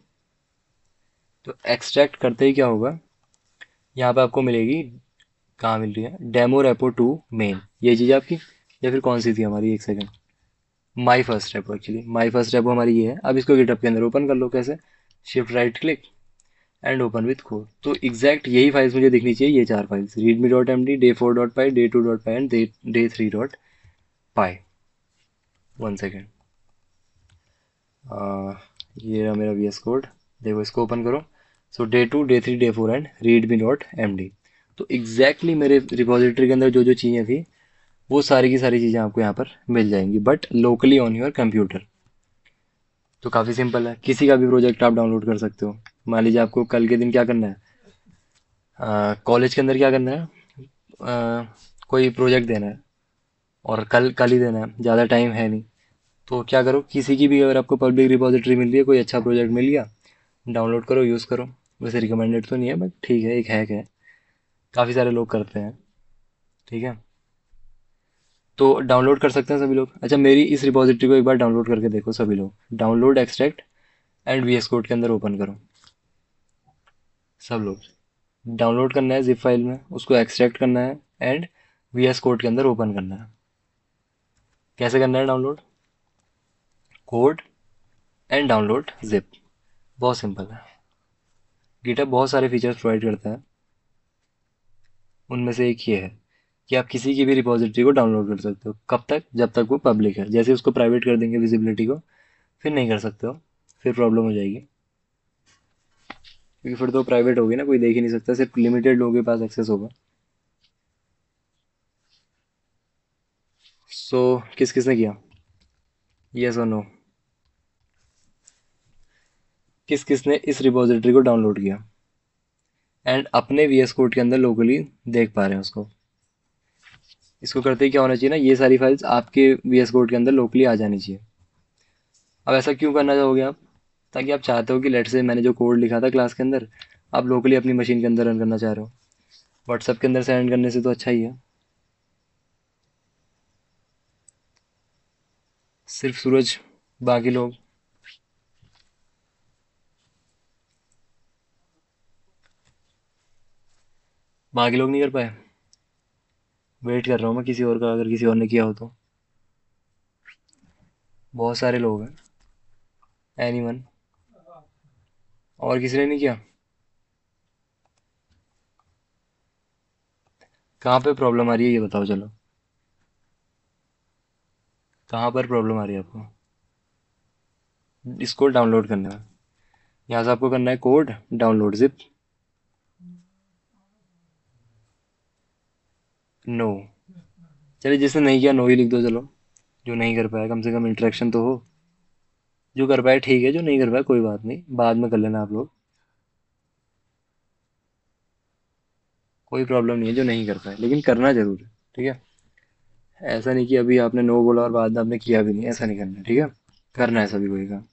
तो एक्सट्रैक्ट करते ही क्या होगा, यहाँ पे आपको मिलेगी, कहाँ मिल रही है, डेमो रेपो टू मेन, ये चीज़ आपकी, या फिर कौन सी थी हमारी, एक second, my first repo. Actually my first repo हमारी ये है। अब इसको गिटहब के अंदर ओपन कर लो, कैसे, shift right click and open with code. तो एग्जैक्ट यही फाइल्स मुझे दिखनी चाहिए, ये चार files, readme dot M D, day 4.py, day 2.py and day 3.py। One second, ये रहा मेरा वी एस कोड, देखो इसको ओपन करो। So day 2, day 3, day 4 and readme dot M D. तो एग्जैक्टली मेरे रिपोजिटरी के अंदर जो जो चीज़ें थी वो सारी की सारी चीज़ें आपको यहाँ पर मिल जाएंगी, but locally on your computer. तो काफ़ी सिंपल है, किसी का भी प्रोजेक्ट आप डाउनलोड कर सकते हो। मान लीजिए आपको कल के दिन क्या करना है, कॉलेज के अंदर क्या करना है, कोई प्रोजेक्ट देना है और कल कल ही देना है, ज़्यादा टाइम है नहीं। तो क्या करो, किसी की भी अगर आपको पब्लिक रिपोजिटरी मिल रही है, कोई अच्छा प्रोजेक्ट मिल गया, डाउनलोड करो, यूज़ करो। वैसे रिकमेंडेड तो नहीं है, बट ठीक है, एक हैक है, काफ़ी सारे लोग करते हैं। ठीक है, तो डाउनलोड कर सकते हैं सभी लोग। अच्छा, मेरी इस रिपोजिटरी को एक बार डाउनलोड करके देखो सभी लोग। Download extract and VS code के अंदर ओपन करो सब लोग। डाउनलोड करना है जिप फाइल में, उसको एक्सट्रैक्ट करना है एंड वीएस कोड के अंदर ओपन करना है। कैसे करना है download? Code and download zip, बहुत सिंपल है। गिटहब बहुत सारे फीचर्स प्रोवाइड करता है, उनमें से एक ये है कि आप किसी की भी रिपोजिटरी को डाउनलोड कर सकते हो। कब तक? जब तक वो पब्लिक है। जैसे उसको प्राइवेट कर देंगे विजिबिलिटी को, फिर नहीं कर सकते हो, फिर प्रॉब्लम हो जाएगी, क्योंकि फिर तो प्राइवेट होगी ना, कोई देख ही नहीं सकता, सिर्फ लिमिटेड लोगों के पास एक्सेस होगा। सो किस किस ने किया, यस और नो? किस किस ने इस रिपोजिटरी को डाउनलोड किया एंड अपने वीएस कोड के अंदर लोकली देख पा रहे हैं उसको? इसको करते ही क्या होना चाहिए ना, ये सारी फाइल्स आपके वीएस कोड के अंदर लोकली आ जानी चाहिए। अब ऐसा क्यों करना चाहोगे आप? ताकि आप चाहते हो कि लेट से मैंने जो कोड लिखा था क्लास के अंदर, आप लोकली अपनी मशीन के अंदर रन करना चाह रहे हो। व्हाट्सएप के अंदर सेंड करने से तो अच्छा ही है। सिर्फ सूरज, बाकी लोग? बाकी लोग नहीं कर पाए? वेट कर रहा हूँ मैं किसी और का, अगर किसी और ने किया हो तो। बहुत सारे लोग हैं। एनीवन? और किसी ने नहीं किया? कहाँ पे प्रॉब्लम आ रही है ये बताओ चलो। कहाँ पर प्रॉब्लम आ रही है आपको? इसको डाउनलोड करना है। यहाँ से आपको करना है कोड डाउनलोड जिप। नो। चलिए, जिसने नहीं किया नो ही लिख दो चलो। जो नहीं कर पाया, कम से कम इंटरेक्शन तो हो। जो कर पाए ठीक है, जो नहीं कर पाया कोई बात नहीं, बाद में कर लेना आप लोग, कोई प्रॉब्लम नहीं है जो नहीं कर पाए, लेकिन करना जरूर है। ठीक है, ऐसा नहीं कि अभी आपने नो बोला और बाद में आपने किया भी नहीं, ऐसा नहीं करना है। ठीक है, करना है सभी को ये काम।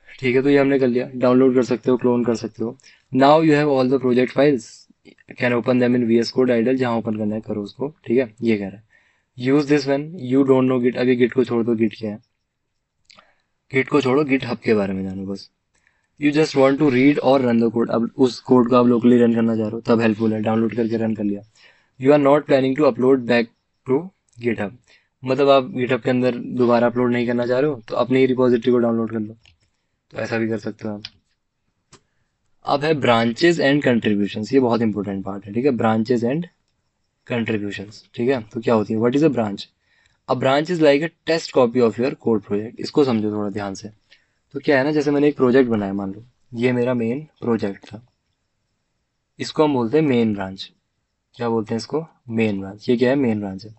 ठीक है, तो ये हमने कर लिया, डाउनलोड कर सकते हो, क्लोन कर सकते हो। Now you have all the project files, can open them in VS code IDLE. जहाँ ओपन करना है करो उसको। ठीक है, ये कह रहा है use this when you don't know Git. अभी गिट को छोड़ दो, गिट क्या है, गिट को छोड़ो, गिट हब के बारे में जानो बस। You just want to read और रन द कोड। अब उस कोड को आप लोकली रन करना चाह रहे हो, तब हेल्पफुल है, डाउनलोड करके रन कर लिया। You are not planning to upload back to GitHub, मतलब आप गिटहब के अंदर दोबारा अपलोड नहीं करना चाह रहे हो, तो अपनी ही रिपोजिटरी को डाउनलोड कर लो। तो ऐसा भी कर सकते हो आप। अब है ब्रांचेज एंड कंट्रीब्यूशंस, ये बहुत इंपॉर्टेंट पार्ट है। ठीक है, ब्रांचेज एंड कंट्रीब्यूशंस। ठीक है, तो क्या होती है, what is a branch? A branch is like a test copy of your code project. इसको समझो थोड़ा ध्यान से। तो क्या है ना, जैसे मैंने एक प्रोजेक्ट बनाया, मान लो ये मेरा मेन प्रोजेक्ट था, इसको हम बोलते हैं मेन ब्रांच। क्या बोलते हैं इसको? Main branch. ये क्या है? मेन ब्रांच है।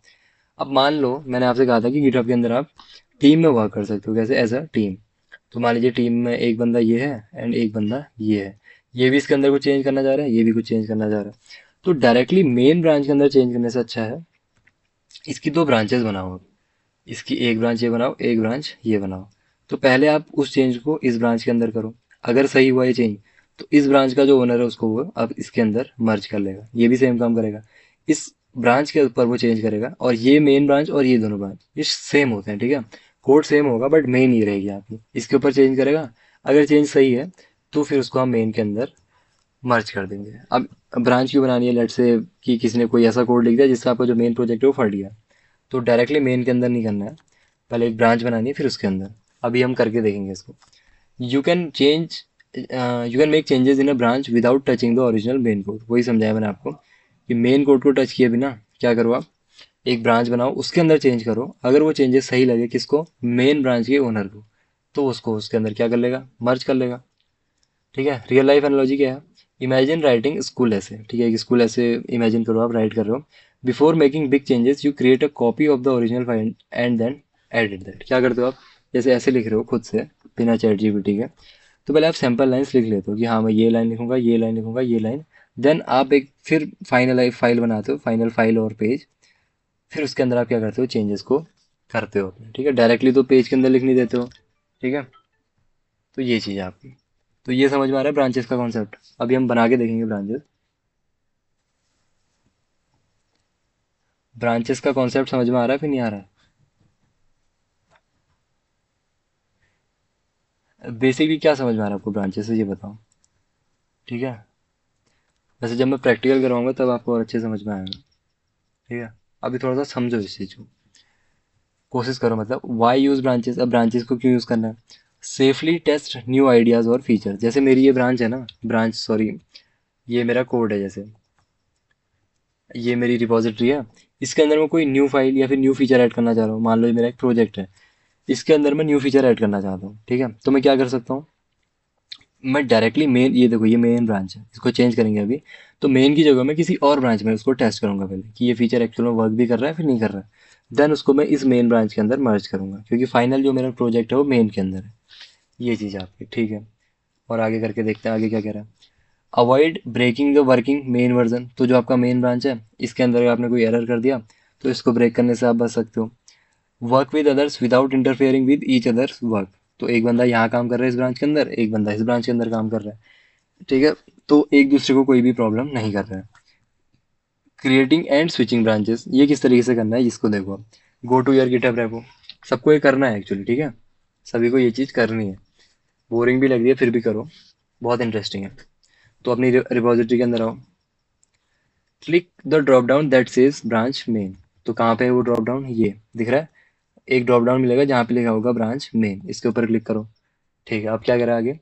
अब मान लो मैंने आपसे कहा था कि गिटहब के अंदर आप टीम में वर्क कर सकते हो। कैसे? As a team. तो मान लीजिए टीम में एक बंदा ये है एंड एक बंदा ये है, ये भी इसके अंदर कुछ चेंज करना चाह रहा है, ये भी कुछ चेंज करना चाह रहा है। तो डायरेक्टली मेन ब्रांच के अंदर चेंज करने से अच्छा है इसकी दो ब्रांचेस बनाओ आप। इसकी एक ब्रांच ये बनाओ, एक ब्रांच ये बनाओ। तो पहले आप उस चेंज को इस ब्रांच के अंदर करो, अगर सही हुआ ये चेंज, तो इस ब्रांच का जो ओनर है उसको वो अब इसके अंदर मर्ज कर लेगा, ये भी सेम काम करेगा, इस ब्रांच के ऊपर वो चेंज करेगा। और ये मेन ब्रांच और ये दोनों ब्रांच ये सेम होते हैं। ठीक है, कोड सेम होगा बट मेन ये रहेगी आपकी, इसके ऊपर चेंज करेगा। अगर चेंज सही है तो फिर उसको हम मेन के अंदर मर्ज कर देंगे। अब ब्रांच क्यों बनानी है? लेट से कि किसी ने कोई ऐसा कोड लिख दिया जिससे आपका जो मेन प्रोजेक्ट है वो फट गया, तो डायरेक्टली मेन के अंदर नहीं करना है, पहले एक ब्रांच बनानी है फिर उसके अंदर। अभी हम करके देखेंगे इसको। You can change, you can make changes in a branch without touching the original main code. वही समझाया मैंने आपको कि मेन कोड को टच किए बिना क्या करो आप, एक ब्रांच बनाओ, उसके अंदर चेंज करो। अगर वो चेंजेस सही लगे किसको? मेन ब्रांच के ओनर को, तो उसको उसके अंदर क्या कर लेगा? मर्ज कर लेगा। ठीक है, रियल लाइफ एनालॉजी क्या है? इमेजिन राइटिंग स्कूल ऐसे, ठीक है, एक स्कूल ऐसे इमेजिन करो, आप राइट कर रहे हो। Before making big changes you create a copy of the original file and then edit that. क्या करते हो आप, जैसे ऐसे लिख रहे हो खुद से बिना चैट जीपीटी के, तो पहले आप सैम्पल लाइन्स लिख लेते हो कि हाँ मैं ये लाइन लिखूंगा, ये लाइन लिखूंगा, ये लाइन। देन आप एक फिर फाइनल फाइल बनाते हो, फाइनल फाइल और पेज। फिर उसके अंदर आप क्या करते हो, चेंजेस को करते हो अपने, ठीक है। डायरेक्टली तो पेज के अंदर लिख नहीं देते हो, ठीक है। तो ये चीज़ है आपकी। तो ये समझ में आ रहा है ब्रांचेस का कॉन्सेप्ट। अभी हम बना के देखेंगे ब्रांचेस। ब्रांचेस का कॉन्सेप्ट समझ में आ रहा है फिर नहीं आ रहा है? बेसिकली क्या समझ में आ रहा है आपको ब्रांचेस से, ये बताओ, ठीक है। वैसे जब मैं प्रैक्टिकल करवाऊंगा तब आपको और अच्छे समझ में आएगा, ठीक है। अभी थोड़ा सा समझो इस चीज़ को, कोशिश करो। मतलब वाई यूज़ ब्रांचेस, अब ब्रांचेस को क्यों यूज़ करना है? सेफली टेस्ट न्यू आइडियाज़ और फीचर। जैसे मेरी ये ब्रांच है ना, ब्रांच सॉरी, ये मेरा कोड है, जैसे ये मेरी रिपॉजिटरी है। इसके अंदर मैं कोई न्यू फाइल या फिर न्यू फीचर ऐड करना चाह रहा हूँ। मान लो ये मेरा एक प्रोजेक्ट है, इसके अंदर मैं न्यू फीचर ऐड करना चाहता हूँ, ठीक है। तो मैं क्या कर सकता हूँ, मैं डायरेक्टली मेन, ये देखो ये मेन ब्रांच है, इसको चेंज करेंगे अभी। तो मेन की जगह मैं किसी और ब्रांच में उसको टेस्ट करूंगा पहले कि ये फीचर एक्चुअल में वर्क भी कर रहा है फिर नहीं कर रहा है। देन उसको मैं इस मेन ब्रांच के अंदर मर्ज करूंगा, क्योंकि फाइनल जो मेरा प्रोजेक्ट है वो मेन के अंदर है। ये चीज़ है आपकी, ठीक है। और आगे करके देखते हैं आगे क्या कह रहा है। Avoid breaking the working main version. तो जो आपका मेन ब्रांच है, इसके अंदर अगर आपने कोई एरर कर दिया तो इसको ब्रेक करने से आप बच सकते हो। Work with others without interfering with each others work. तो एक बंदा यहाँ काम कर रहा है इस ब्रांच के अंदर, एक बंदा इस ब्रांच के अंदर काम कर रहा है, ठीक है। तो एक दूसरे को कोई भी प्रॉब्लम नहीं कर रहा है। क्रिएटिंग एंड स्विचिंग ब्रांचेस, ये किस तरीके से करना है इसको देखो। Go to your GitHub repo. सबको ये करना है एक्चुअली, ठीक है। सभी को ये चीज़ करनी है। बोरिंग भी लग रही है फिर भी करो, बहुत इंटरेस्टिंग है। तो अपनी रिपोजिटरी के अंदर आओ, click the drop down that says branch main. तो कहाँ पे है वो ड्रॉप डाउन, ये दिख रहा है। एक ड्रॉप डाउन मिलेगा जहाँ पे लिखा होगा ब्रांच मेन, इसके ऊपर क्लिक करो, ठीक है। अब क्या करें आगे,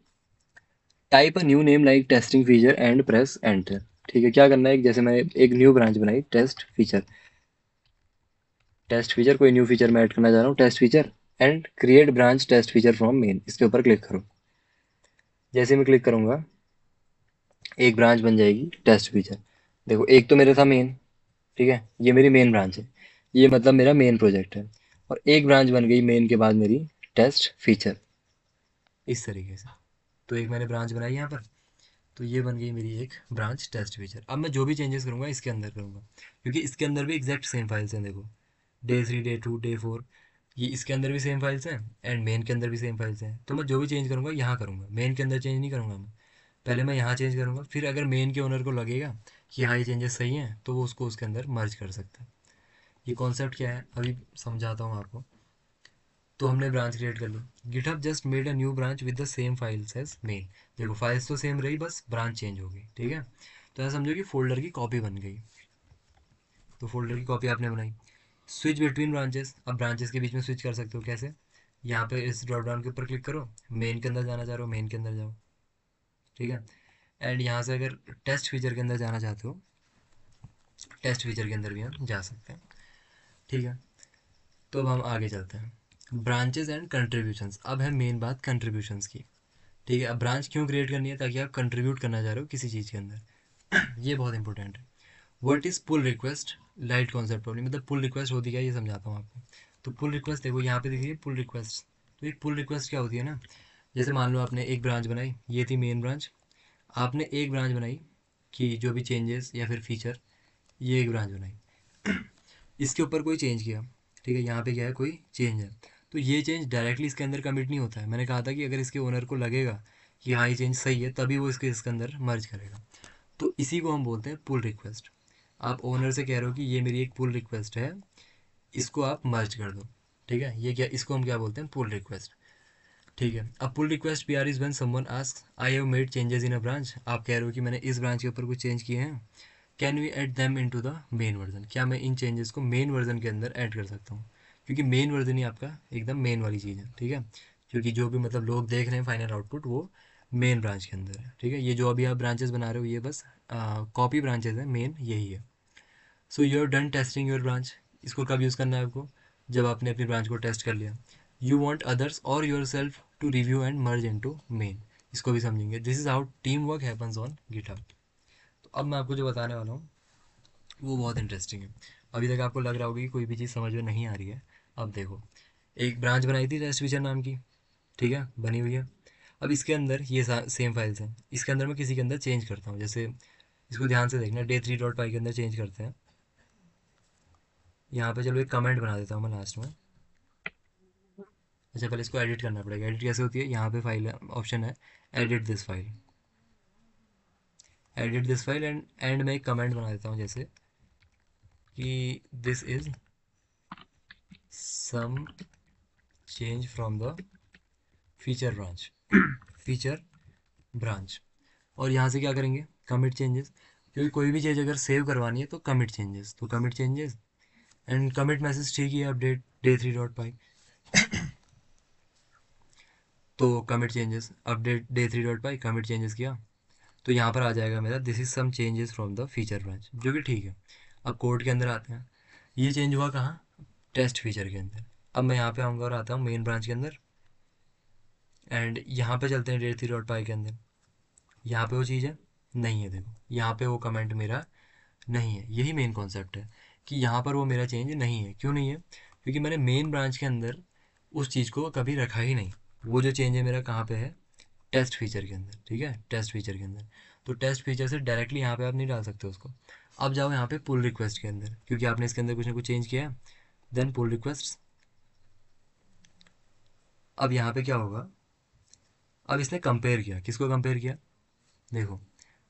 type a new name like testing feature and press enter. ठीक है, क्या करना है, जैसे मैंने एक न्यू ब्रांच बनाई टेस्ट फीचर। टेस्ट फीचर, कोई न्यू फीचर मैं ऐड करना चाह रहा हूँ, test feature and create branch test feature from main, इसके ऊपर क्लिक करो। जैसे मैं क्लिक करूंगा एक ब्रांच बन जाएगी टेस्ट फीचर। देखो एक तो मेरा था मेन, ठीक है, ये मेरी मेन ब्रांच है, ये मतलब मेरा मेन प्रोजेक्ट है। और एक ब्रांच बन गई मेन के बाद मेरी टेस्ट फीचर, इस तरीके से। तो एक मैंने ब्रांच बनाई यहाँ पर, तो ये बन गई मेरी एक ब्रांच टेस्ट फीचर। अब मैं जो भी चेंजेस करूँगा इसके अंदर करूँगा, क्योंकि इसके अंदर भी एग्जैक्ट सेम फाइल्स हैं। देखो डे 3 डे 2 डे 4, ये इसके अंदर भी सेम फाइल्स हैं एंड मेन के अंदर भी सेम फाइल्स हैं। तो मैं जो भी चेंज करूँगा यहाँ करूँगा, मेन के अंदर चेंज नहीं करूँगा मैं। पहले मैं यहाँ चेंज करूँगा, फिर अगर मेन के ओनर को लगेगा कि हाँ ये चेंजेस सही हैं तो वो उसको उसके अंदर मर्ज कर सकता है। ये कॉन्सेप्ट क्या है अभी समझाता हूँ आपको। तो हमने ब्रांच क्रिएट कर ली, GitHub just made a new branch with the same files as main. देखो फाइल्स तो सेम रही, बस ब्रांच चेंज हो गई, ठीक है। तो ऐसा समझो कि फोल्डर की कॉपी बन गई। तो फोल्डर की कॉपी आपने बनाई। स्विच बिटवीन ब्रांचेस, अब ब्रांचेस के बीच में स्विच कर सकते हो कैसे, यहाँ पे इस ड्रॉप डाउन के ऊपर क्लिक करो, मेन के अंदर जाना चाह रहे हो मेन के अंदर जाओ, ठीक है। एंड यहाँ से अगर टेस्ट फीचर के अंदर जाना चाहते हो, टेस्ट फीचर के अंदर भी हम जा सकते हैं, ठीक है। तो अब हम आगे चलते हैं, ब्रांचेस एंड कंट्रीब्यूशंस। अब है मेन बात कंट्रीब्यूशंस की, ठीक है। अब ब्रांच क्यों क्रिएट करनी है, ताकि आप कंट्रीब्यूट करना चाह रहे हो किसी चीज़ के अंदर ये बहुत इंपॉर्टेंट है। What is pull request, light concept problem, मतलब पुल रिक्वेस्ट होती क्या है ये समझाता हूँ आपको। तो पुल रिक्वेस्ट देखो यहाँ पे दिखिए पुल रिक्वेस्ट। तो एक पुल रिक्वेस्ट क्या होती है ना, जैसे मान लो आपने एक ब्रांच बनाई, ये थी मेन ब्रांच। आपने एक ब्रांच बनाई कि जो भी चेंजेस या फिर फीचर, ये एक ब्रांच बनाई, इसके ऊपर कोई चेंज किया, ठीक है, यहाँ पे क्या है कोई चेंज है। तो ये चेंज डायरेक्टली इसके अंदर कमिट नहीं होता है। मैंने कहा था कि अगर इसके ओनर को लगेगा कि हाँ ये चेंज सही है तभी वो इसके अंदर मर्ज करेगा। तो इसी को हम बोलते हैं पुल रिक्वेस्ट। आप ओनर से कह रहे हो कि ये मेरी एक पुल रिक्वेस्ट है, इसको आप मर्ज कर दो, ठीक है। ये क्या, इसको हम क्या बोलते हैं, पुल रिक्वेस्ट, ठीक है। अब pull request PR is when someone asks I have made changes in a branch. आप कह रहे हो कि मैंने इस ब्रांच के ऊपर कुछ चेंज किए हैं, can we add them into the main version, क्या मैं इन चेंजेस को मेन वर्जन के अंदर ऐड कर सकता हूँ, क्योंकि मेन वर्जन ही आपका एकदम मेन वाली चीज़ है, ठीक है। क्योंकि जो भी मतलब लोग देख रहे हैं फाइनल आउटपुट वो मेन ब्रांच के अंदर है, ठीक है। ये जो अभी आप ब्रांचेस बना रहे हो ये बस कॉपी ब्रांचेस है, मेन यही है। So you have done testing your branch. इसको कब यूज़ करना है आपको, जब आपने अपनी ब्रांच को टेस्ट कर लिया। यू वांट अदर्स और yourself to review and merge into main. इसको भी समझेंगे। This is how team work happens on GitHub. तो अब मैं आपको जो बताने वाला हूँ वो बहुत इंटरेस्टिंग है। अभी तक आपको लग रहा होगा कि कोई भी चीज़ समझ में नहीं आ रही है। अब देखो, एक ब्रांच बनाई थी टेस्ट फीचर नाम की, ठीक है, बनी हुई है। अब इसके अंदर ये सेम फाइल्स हैं, इसके अंदर मैं किसी के अंदर चेंज करता हूँ। जैसे इसको ध्यान से देखना, day3.py के अंदर चेंज करते हैं। यहाँ पे चलो एक कमेंट बना देता हूँ मैं लास्ट में। अच्छा, पहले इसको एडिट करना पड़ेगा। एडिट कैसे होती है, यहाँ पे फाइल ऑप्शन है, edit this file, edit this file and मैं एक कमेंट बना देता हूँ जैसे कि this is some change from the feature branch, feature branch. और यहाँ से क्या करेंगे, कमिट चेंजेस, क्योंकि कोई भी चीज़ अगर सेव करवानी है तो कमिट चेंजेस, तो commit changes and commit message, ठीक है, अपडेट day3.py, तो commit changes update day3.py, commit changes किया तो यहाँ पर आ जाएगा मेरा this is some changes from the feature branch, जो कि ठीक है। अब कोड के अंदर आते हैं, ये चेंज हुआ कहाँ, टेस्ट फीचर के अंदर। अब मैं यहाँ पे आऊँगा और आता हूँ मेन ब्रांच के अंदर एंड यहाँ पे चलते हैं day3.py के अंदर। यहाँ पे वो चीज़ है नहीं है, देखो यहाँ पे वो कमेंट मेरा नहीं है। यही मेन कॉन्सेप्ट है कि यहाँ पर वो मेरा चेंज नहीं है। क्यों नहीं है, क्योंकि मैंने मेन ब्रांच के अंदर उस चीज़ को कभी रखा ही नहीं। वो जो चेंज है मेरा कहाँ पे है, टेस्ट फीचर के अंदर, ठीक है, टेस्ट फीचर के अंदर। तो टेस्ट फीचर से डायरेक्टली यहाँ पे आप नहीं डाल सकते उसको। अब जाओ यहाँ पे पुल रिक्वेस्ट के अंदर, क्योंकि आपने इसके अंदर कुछ ना कुछ चेंज किया है, देन पुल रिक्वेस्ट। अब यहाँ पे क्या होगा, अब इसने कंपेयर किया, किसको कंपेयर किया, देखो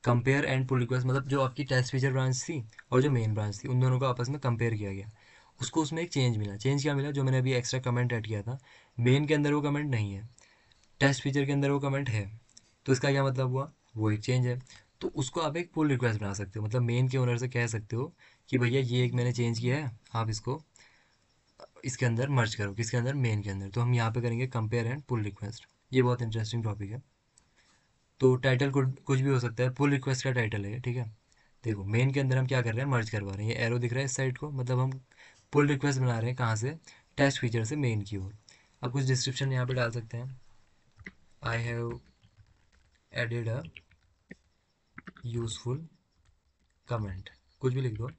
कंपेयर एंड पुल रिक्वेस्ट, मतलब जो आपकी टेस्ट फीचर ब्रांच थी और जो मेन ब्रांच थी उन दोनों को आपस में कंपेयर किया गया। उसको उसमें एक चेंज मिला। चेंज क्या मिला, जो मैंने अभी एक्स्ट्रा कमेंट ऐड किया था, मेन के अंदर वो कमेंट नहीं है, टेस्ट फीचर के अंदर वो कमेंट है। तो इसका क्या मतलब हुआ, वो एक चेंज है। तो उसको आप एक पुल रिक्वेस्ट बना सकते हो, मतलब मेन के ओनर से कह सकते हो कि भैया ये एक मैंने चेंज किया है, आप इसको इसके अंदर मर्ज करो, किसके अंदर, मेन के अंदर। तो हम यहाँ पे करेंगे कंपेयर एंड पुल रिक्वेस्ट। ये बहुत इंटरेस्टिंग टॉपिक है। तो टाइटल कुछ भी हो सकता है, पुल रिक्वेस्ट का टाइटल है, ठीक है। देखो मेन के अंदर हम क्या कर रहे हैं, मर्ज करवा रहे हैं। ये एरो दिख रहा है इस साइड को, मतलब हम पुल रिक्वेस्ट बना रहे हैं कहाँ से, टेस्ट फीचर से मेन की ओर। अब कुछ डिस्क्रिप्शन यहाँ पे डाल सकते हैं, I have added a useful comment, कुछ भी लिख दो,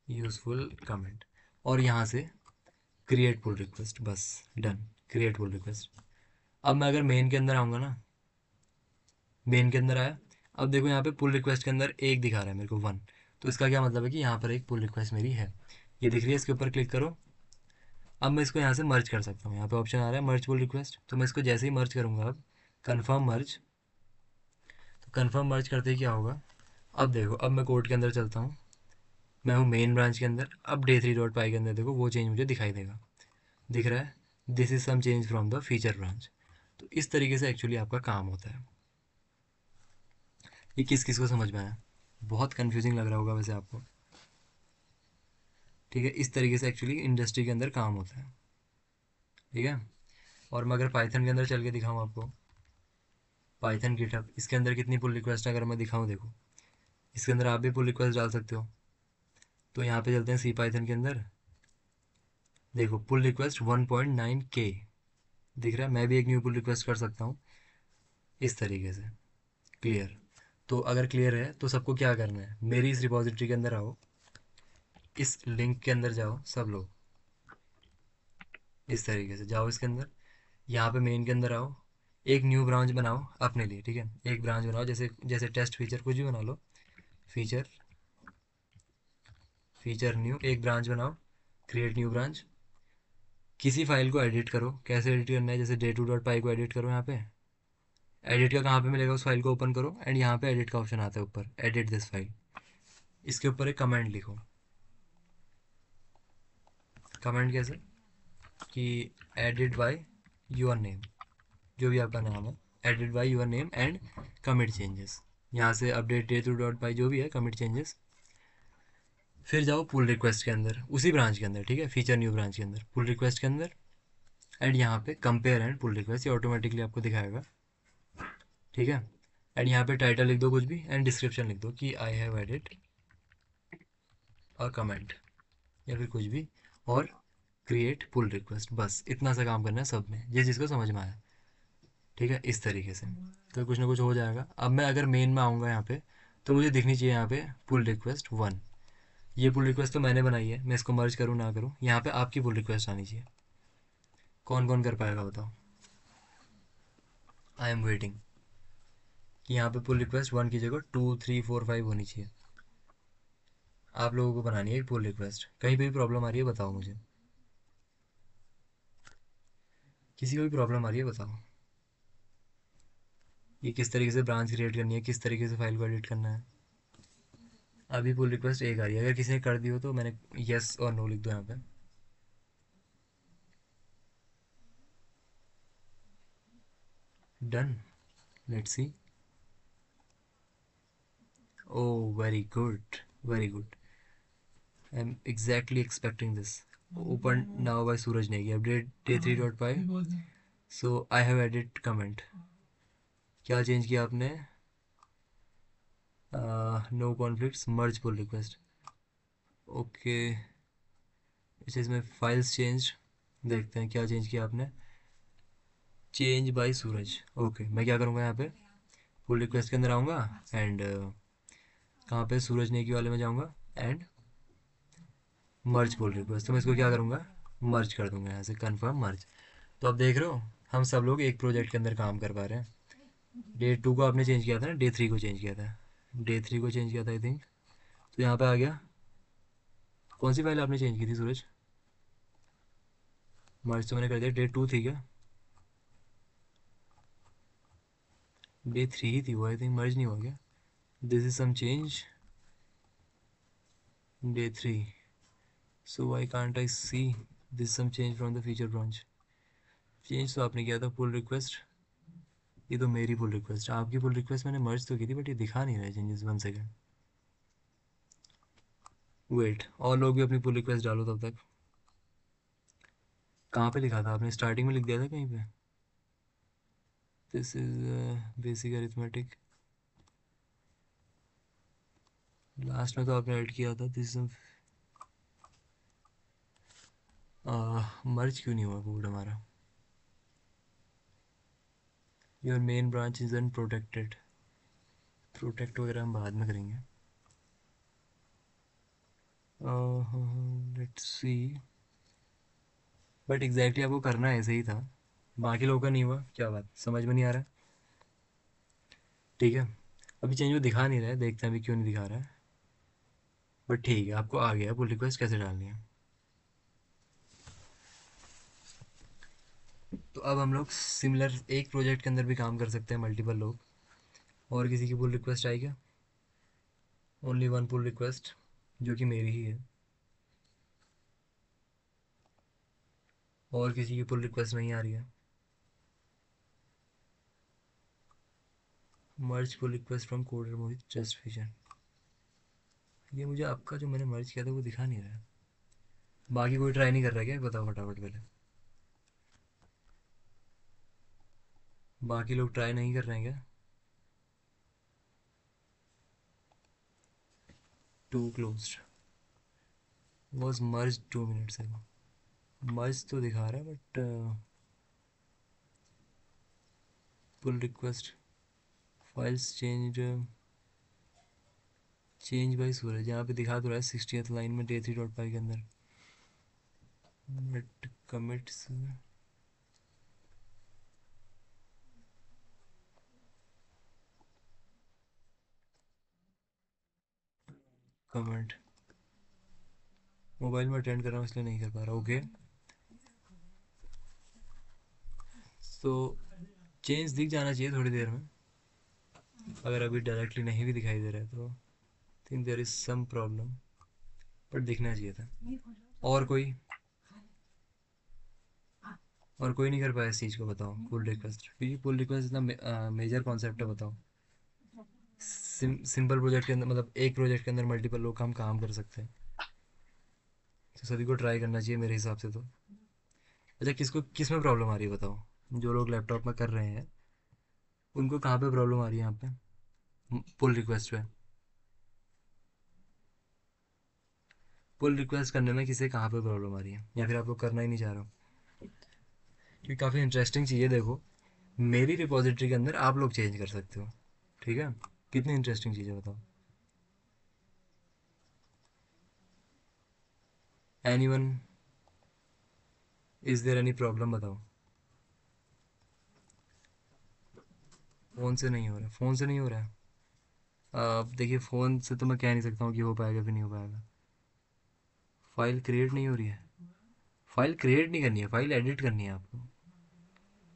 यूजफुल कमेंट। और यहाँ से क्रिएट पुल रिक्वेस्ट, बस डन, क्रिएट पुल रिक्वेस्ट। अब मैं अगर मेन के अंदर आऊँगा ना, मेन के अंदर आया, अब देखो यहाँ पे पुल रिक्वेस्ट के अंदर एक दिखा रहा है मेरे को 1, तो इसका क्या मतलब है कि यहाँ पर एक पुल रिक्वेस्ट मेरी है, ये दिख रही है, इसके ऊपर क्लिक करो। अब मैं इसको यहाँ से मर्ज कर सकता हूँ, यहाँ पे ऑप्शन आ रहा है मर्ज पुल रिक्वेस्ट, तो मैं इसको जैसे ही मर्ज करूँगा, अब कन्फर्म मर्ज, तो कन्फर्म मर्ज करते ही क्या होगा, अब देखो, अब मैं कोड के अंदर चलता हूँ, मैं हूँ मेन ब्रांच के अंदर। अब day3.py के अंदर देखो वो चेंज मुझे दिखाई देगा, दिख रहा है, this is some change from the feature branch. तो इस तरीके से एक्चुअली आपका काम होता है। ये किस किस को समझ में आया, बहुत कंफ्यूजिंग लग रहा होगा वैसे आपको, ठीक है। इस तरीके से एक्चुअली इंडस्ट्री के अंदर काम होता है, ठीक है। और मैं अगर पाइथन के अंदर चल के दिखाऊँ आपको, पाइथन गिटहब, इसके अंदर कितनी पुल रिक्वेस्ट अगर मैं दिखाऊँ, देखो इसके अंदर आप भी पुल रिक्वेस्ट डाल सकते हो। तो यहाँ पे चलते हैं सी पाइथन के अंदर, देखो पुल रिक्वेस्ट 1.9K दिख रहा है, मैं भी एक न्यू पुल रिक्वेस्ट कर सकता हूँ इस तरीके से। क्लियर, तो अगर क्लियर है तो सबको क्या करना है, मेरी इस रिपॉजिटरी के अंदर आओ, इस लिंक के अंदर जाओ सब लोग, इस तरीके से जाओ इसके अंदर, यहाँ पे मेन के अंदर आओ, एक न्यू ब्रांच बनाओ अपने लिए, ठीक है, एक ब्रांच बनाओ, जैसे जैसे टेस्ट फीचर कुछ भी बना लो, फीचर, फीचर न्यू, एक ब्रांच बनाओ, क्रिएट न्यू ब्रांच। किसी फाइल को एडिट करो, कैसे एडिट करना है, जैसे day2.py को एडिट करो, यहाँ पे एडिट का कहाँ पे मिलेगा, उस फाइल को ओपन करो एंड यहाँ पे एडिट का ऑप्शन आता है ऊपर, एडिट दिस फाइल, इसके ऊपर एक कमेंट लिखो। कमेंट कैसे, कि एडिट बाय योर नेम, जो भी आपका नाम है, edit by your name and commit changes, यहाँ से अपडेट day2.py जो भी है, कमिट चेंजेस। फिर जाओ पुल रिक्वेस्ट के अंदर, उसी ब्रांच के अंदर, ठीक है, फीचर न्यू ब्रांच के अंदर, पुल रिक्वेस्ट के अंदर एंड यहाँ पे कंपेयर एंड पुल रिक्वेस्ट, ये ऑटोमेटिकली आपको दिखाएगा, ठीक है। एंड यहाँ पे टाइटल लिख दो कुछ भी एंड डिस्क्रिप्शन लिख दो कि आई हैव एडिट और कमेंट या फिर कुछ भी, और क्रिएट पुल रिक्वेस्ट, बस इतना सा काम करना है सब में, जिस जिसको समझ में आया, ठीक है, इस तरीके से तो कुछ ना कुछ हो जाएगा। अब मैं अगर मेन में आऊँगा यहाँ पे, तो मुझे दिखनी चाहिए यहाँ पे पुल रिक्वेस्ट 1। ये पुल रिक्वेस्ट तो मैंने बनाई है, मैं इसको मर्ज करूँ ना करूँ, यहाँ पे आपकी पुल रिक्वेस्ट आनी चाहिए। कौन कौन कर पाएगा बताओ? आई एम वेटिंग कि यहाँ पे पुल रिक्वेस्ट 1 की जगह 2 3 4 5 होनी चाहिए। आप लोगों को बनानी है पुल रिक्वेस्ट। कहीं पे भी प्रॉब्लम आ रही है बताओ मुझे, किसी को भी प्रॉब्लम आ रही है बताओ। ये किस तरीके से ब्रांच क्रिएट करनी है, किस तरीके से फाइल को एडिट करना है। अभी पुल रिक्वेस्ट एक आ रही है, अगर किसी ने कर दी हो तो मैंने यस और नो लिख दो यहाँ पे। Done, let's see. Oh, very good, very good. I'm exactly expecting this. Opened now by Suraj Negi. Update day 3.5. So I have added comment. क्या चेंज किया आपने? नो कॉन्फ्लिक्ट्स, मर्ज पुल रिक्वेस्ट। ओके, अच्छा इसमें files change, देखते हैं क्या change किया आपने। चेंज बाय सूरज। ओके, मैं क्या करूँगा यहाँ पे पुल रिक्वेस्ट के अंदर आऊँगा एंड कहाँ पे सूरज नेगी वाले में जाऊँगा एंड मर्ज पुल रिक्वेस्ट। तो मैं इसको क्या करूँगा, मर्ज कर दूंगा यहाँ से, कन्फर्म मर्ज। तो अब देख रहे हो हम सब लोग एक प्रोजेक्ट के अंदर काम कर पा रहे हैं। डे 2 को आपने चेंज किया था ना, डे 3 को चेंज किया था, डे 3 को चेंज किया था आई थिंक। तो यहाँ पे आ गया। कौन सी फाइल आपने चेंज की थी सूरज? मर्ज तो मैंने कर दिया, डे 2 थी क्या? डे 3 ही थी वो आई थिंक, मर्ज नहीं हुआ क्या? This is some change, day 3। So why can't I see this some change from the feature branch? Change तो आपने किया था पुल रिक्वेस्ट, ये तो मेरी पुल रिक्वेस्ट, आपकी पुल रिक्वेस्ट मैंने मर्ज तो की थी बट ये दिखा नहीं रहा है चेंजेस। 1 सेकेंड वेट, और लोग भी अपनी पुल रिक्वेस्ट डालो तब तक। कहाँ पे लिखा था आपने? स्टार्टिंग में लिख दिया था कहीं पे? This is basic arithmetic, last में तो आपने ऐड किया था दिस। मर्ज क्यों नहीं हुआ कोड हमारा? Your main branch is unprotected. Protect वगैरह हम बाद में करेंगे। लेट्स सी, बट एग्जैक्टली आपको करना ऐसे ही था, बाकी लोगों का नहीं हुआ, क्या बात समझ में नहीं आ रहा है? ठीक है, अभी चेंज वो दिखा नहीं रहा है, देखते हैं अभी क्यों नहीं दिखा रहा है। बट ठीक है, आपको आ गया पुल रिक्वेस्ट कैसे डालनी है। तो अब हम लोग सिमिलर एक प्रोजेक्ट के अंदर भी काम कर सकते हैं, मल्टीपल लोग। और किसी की पुल रिक्वेस्ट आई क्या? ओनली वन पुल रिक्वेस्ट, जो कि मेरी ही है। और किसी की पुल रिक्वेस्ट नहीं आ रही है? Merge pull request from coder Mohit just feature. ये मुझे आपका जो मैंने मर्ज किया था वो दिखा नहीं रहा है। बाकी कोई ट्राई नहीं कर रहा है क्या, बताओ फटाफट पहले। बाकी लोग ट्राई नहीं कर रहे हैं क्या? Two closed was merge 2 minutes ago. Merge तो दिखा रहा है but pull request files change, change by Suraj यहाँ पे दिखा तो रहा है 60th लाइन में डे 3.5 के अंदर, बट कमिट्स कमेंट। मोबाइल में अटेंड कर रहा हूँ इसलिए नहीं कर पा रहा। ओके, तो चेंज दिख जाना चाहिए थोड़ी देर में। अगर अभी डायरेक्टली नहीं भी दिखाई दे रहा है तो think there is some problem, but दिखना चाहिए था। और कोई, और कोई नहीं कर पाया इस चीज़ को बताओ पुल रिक्वेस्ट, क्योंकि पुल रिक्वेस्ट इतना मेजर कॉन्सेप्ट है बताओ। सिंपल प्रोजेक्ट के अंदर, मतलब एक प्रोजेक्ट के अंदर मल्टीपल लोग हम काम कर सकते हैं, तो सभी को ट्राई करना चाहिए मेरे हिसाब से तो। अच्छा, किसको किस में प्रॉब्लम आ रही है बताओ? जो लोग लैपटॉप में कर रहे हैं उनको कहाँ पे प्रॉब्लम आ रही है यहाँ पे पुल रिक्वेस्ट पे? पुल रिक्वेस्ट करने में किसे कहाँ पे प्रॉब्लम आ रही है, या फिर आप लोग करना ही नहीं चाह रहे हो? क्योंकि काफ़ी इंटरेस्टिंग चीज़ है देखो। मेरी रिपॉजिटरी के अंदर आप लोग चेंज कर सकते हो। ठीक है, कितनी इंटरेस्टिंग चीज़ है बताओ। Anyone, is there any problem बताओ। फ़ोन से नहीं हो रहा, फ़ोन से नहीं हो रहा है। अब देखिए, फ़ोन से तो मैं कह नहीं सकता हूँ कि हो पाएगा कि नहीं हो पाएगा। फाइल क्रिएट नहीं हो रही है। फाइल क्रिएट नहीं करनी है, फाइल एडिट करनी है आपको।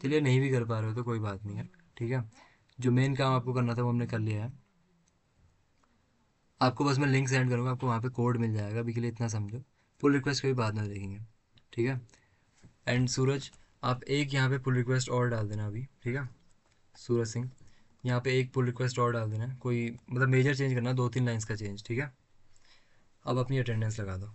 चलिए, नहीं भी कर पा रहे हो तो कोई बात नहीं है। ठीक है, जो मेन काम आपको करना था वो हमने कर लिया है। आपको बस मैं लिंक सेंड करूँगा, आपको वहाँ पे कोड मिल जाएगा। अभी के लिए इतना समझो, पुल रिक्वेस्ट कभी बाद में देखेंगे। ठीक है। एंड सूरज, आप एक यहाँ पे पुल रिक्वेस्ट और डाल देना अभी। ठीक है, सूरज सिंह, यहाँ पे एक पुल रिक्वेस्ट और डाल देना। कोई मतलब मेजर चेंज करना, 2-3 लाइंस का चेंज। ठीक है, अब अपनी अटेंडेंस लगा दो।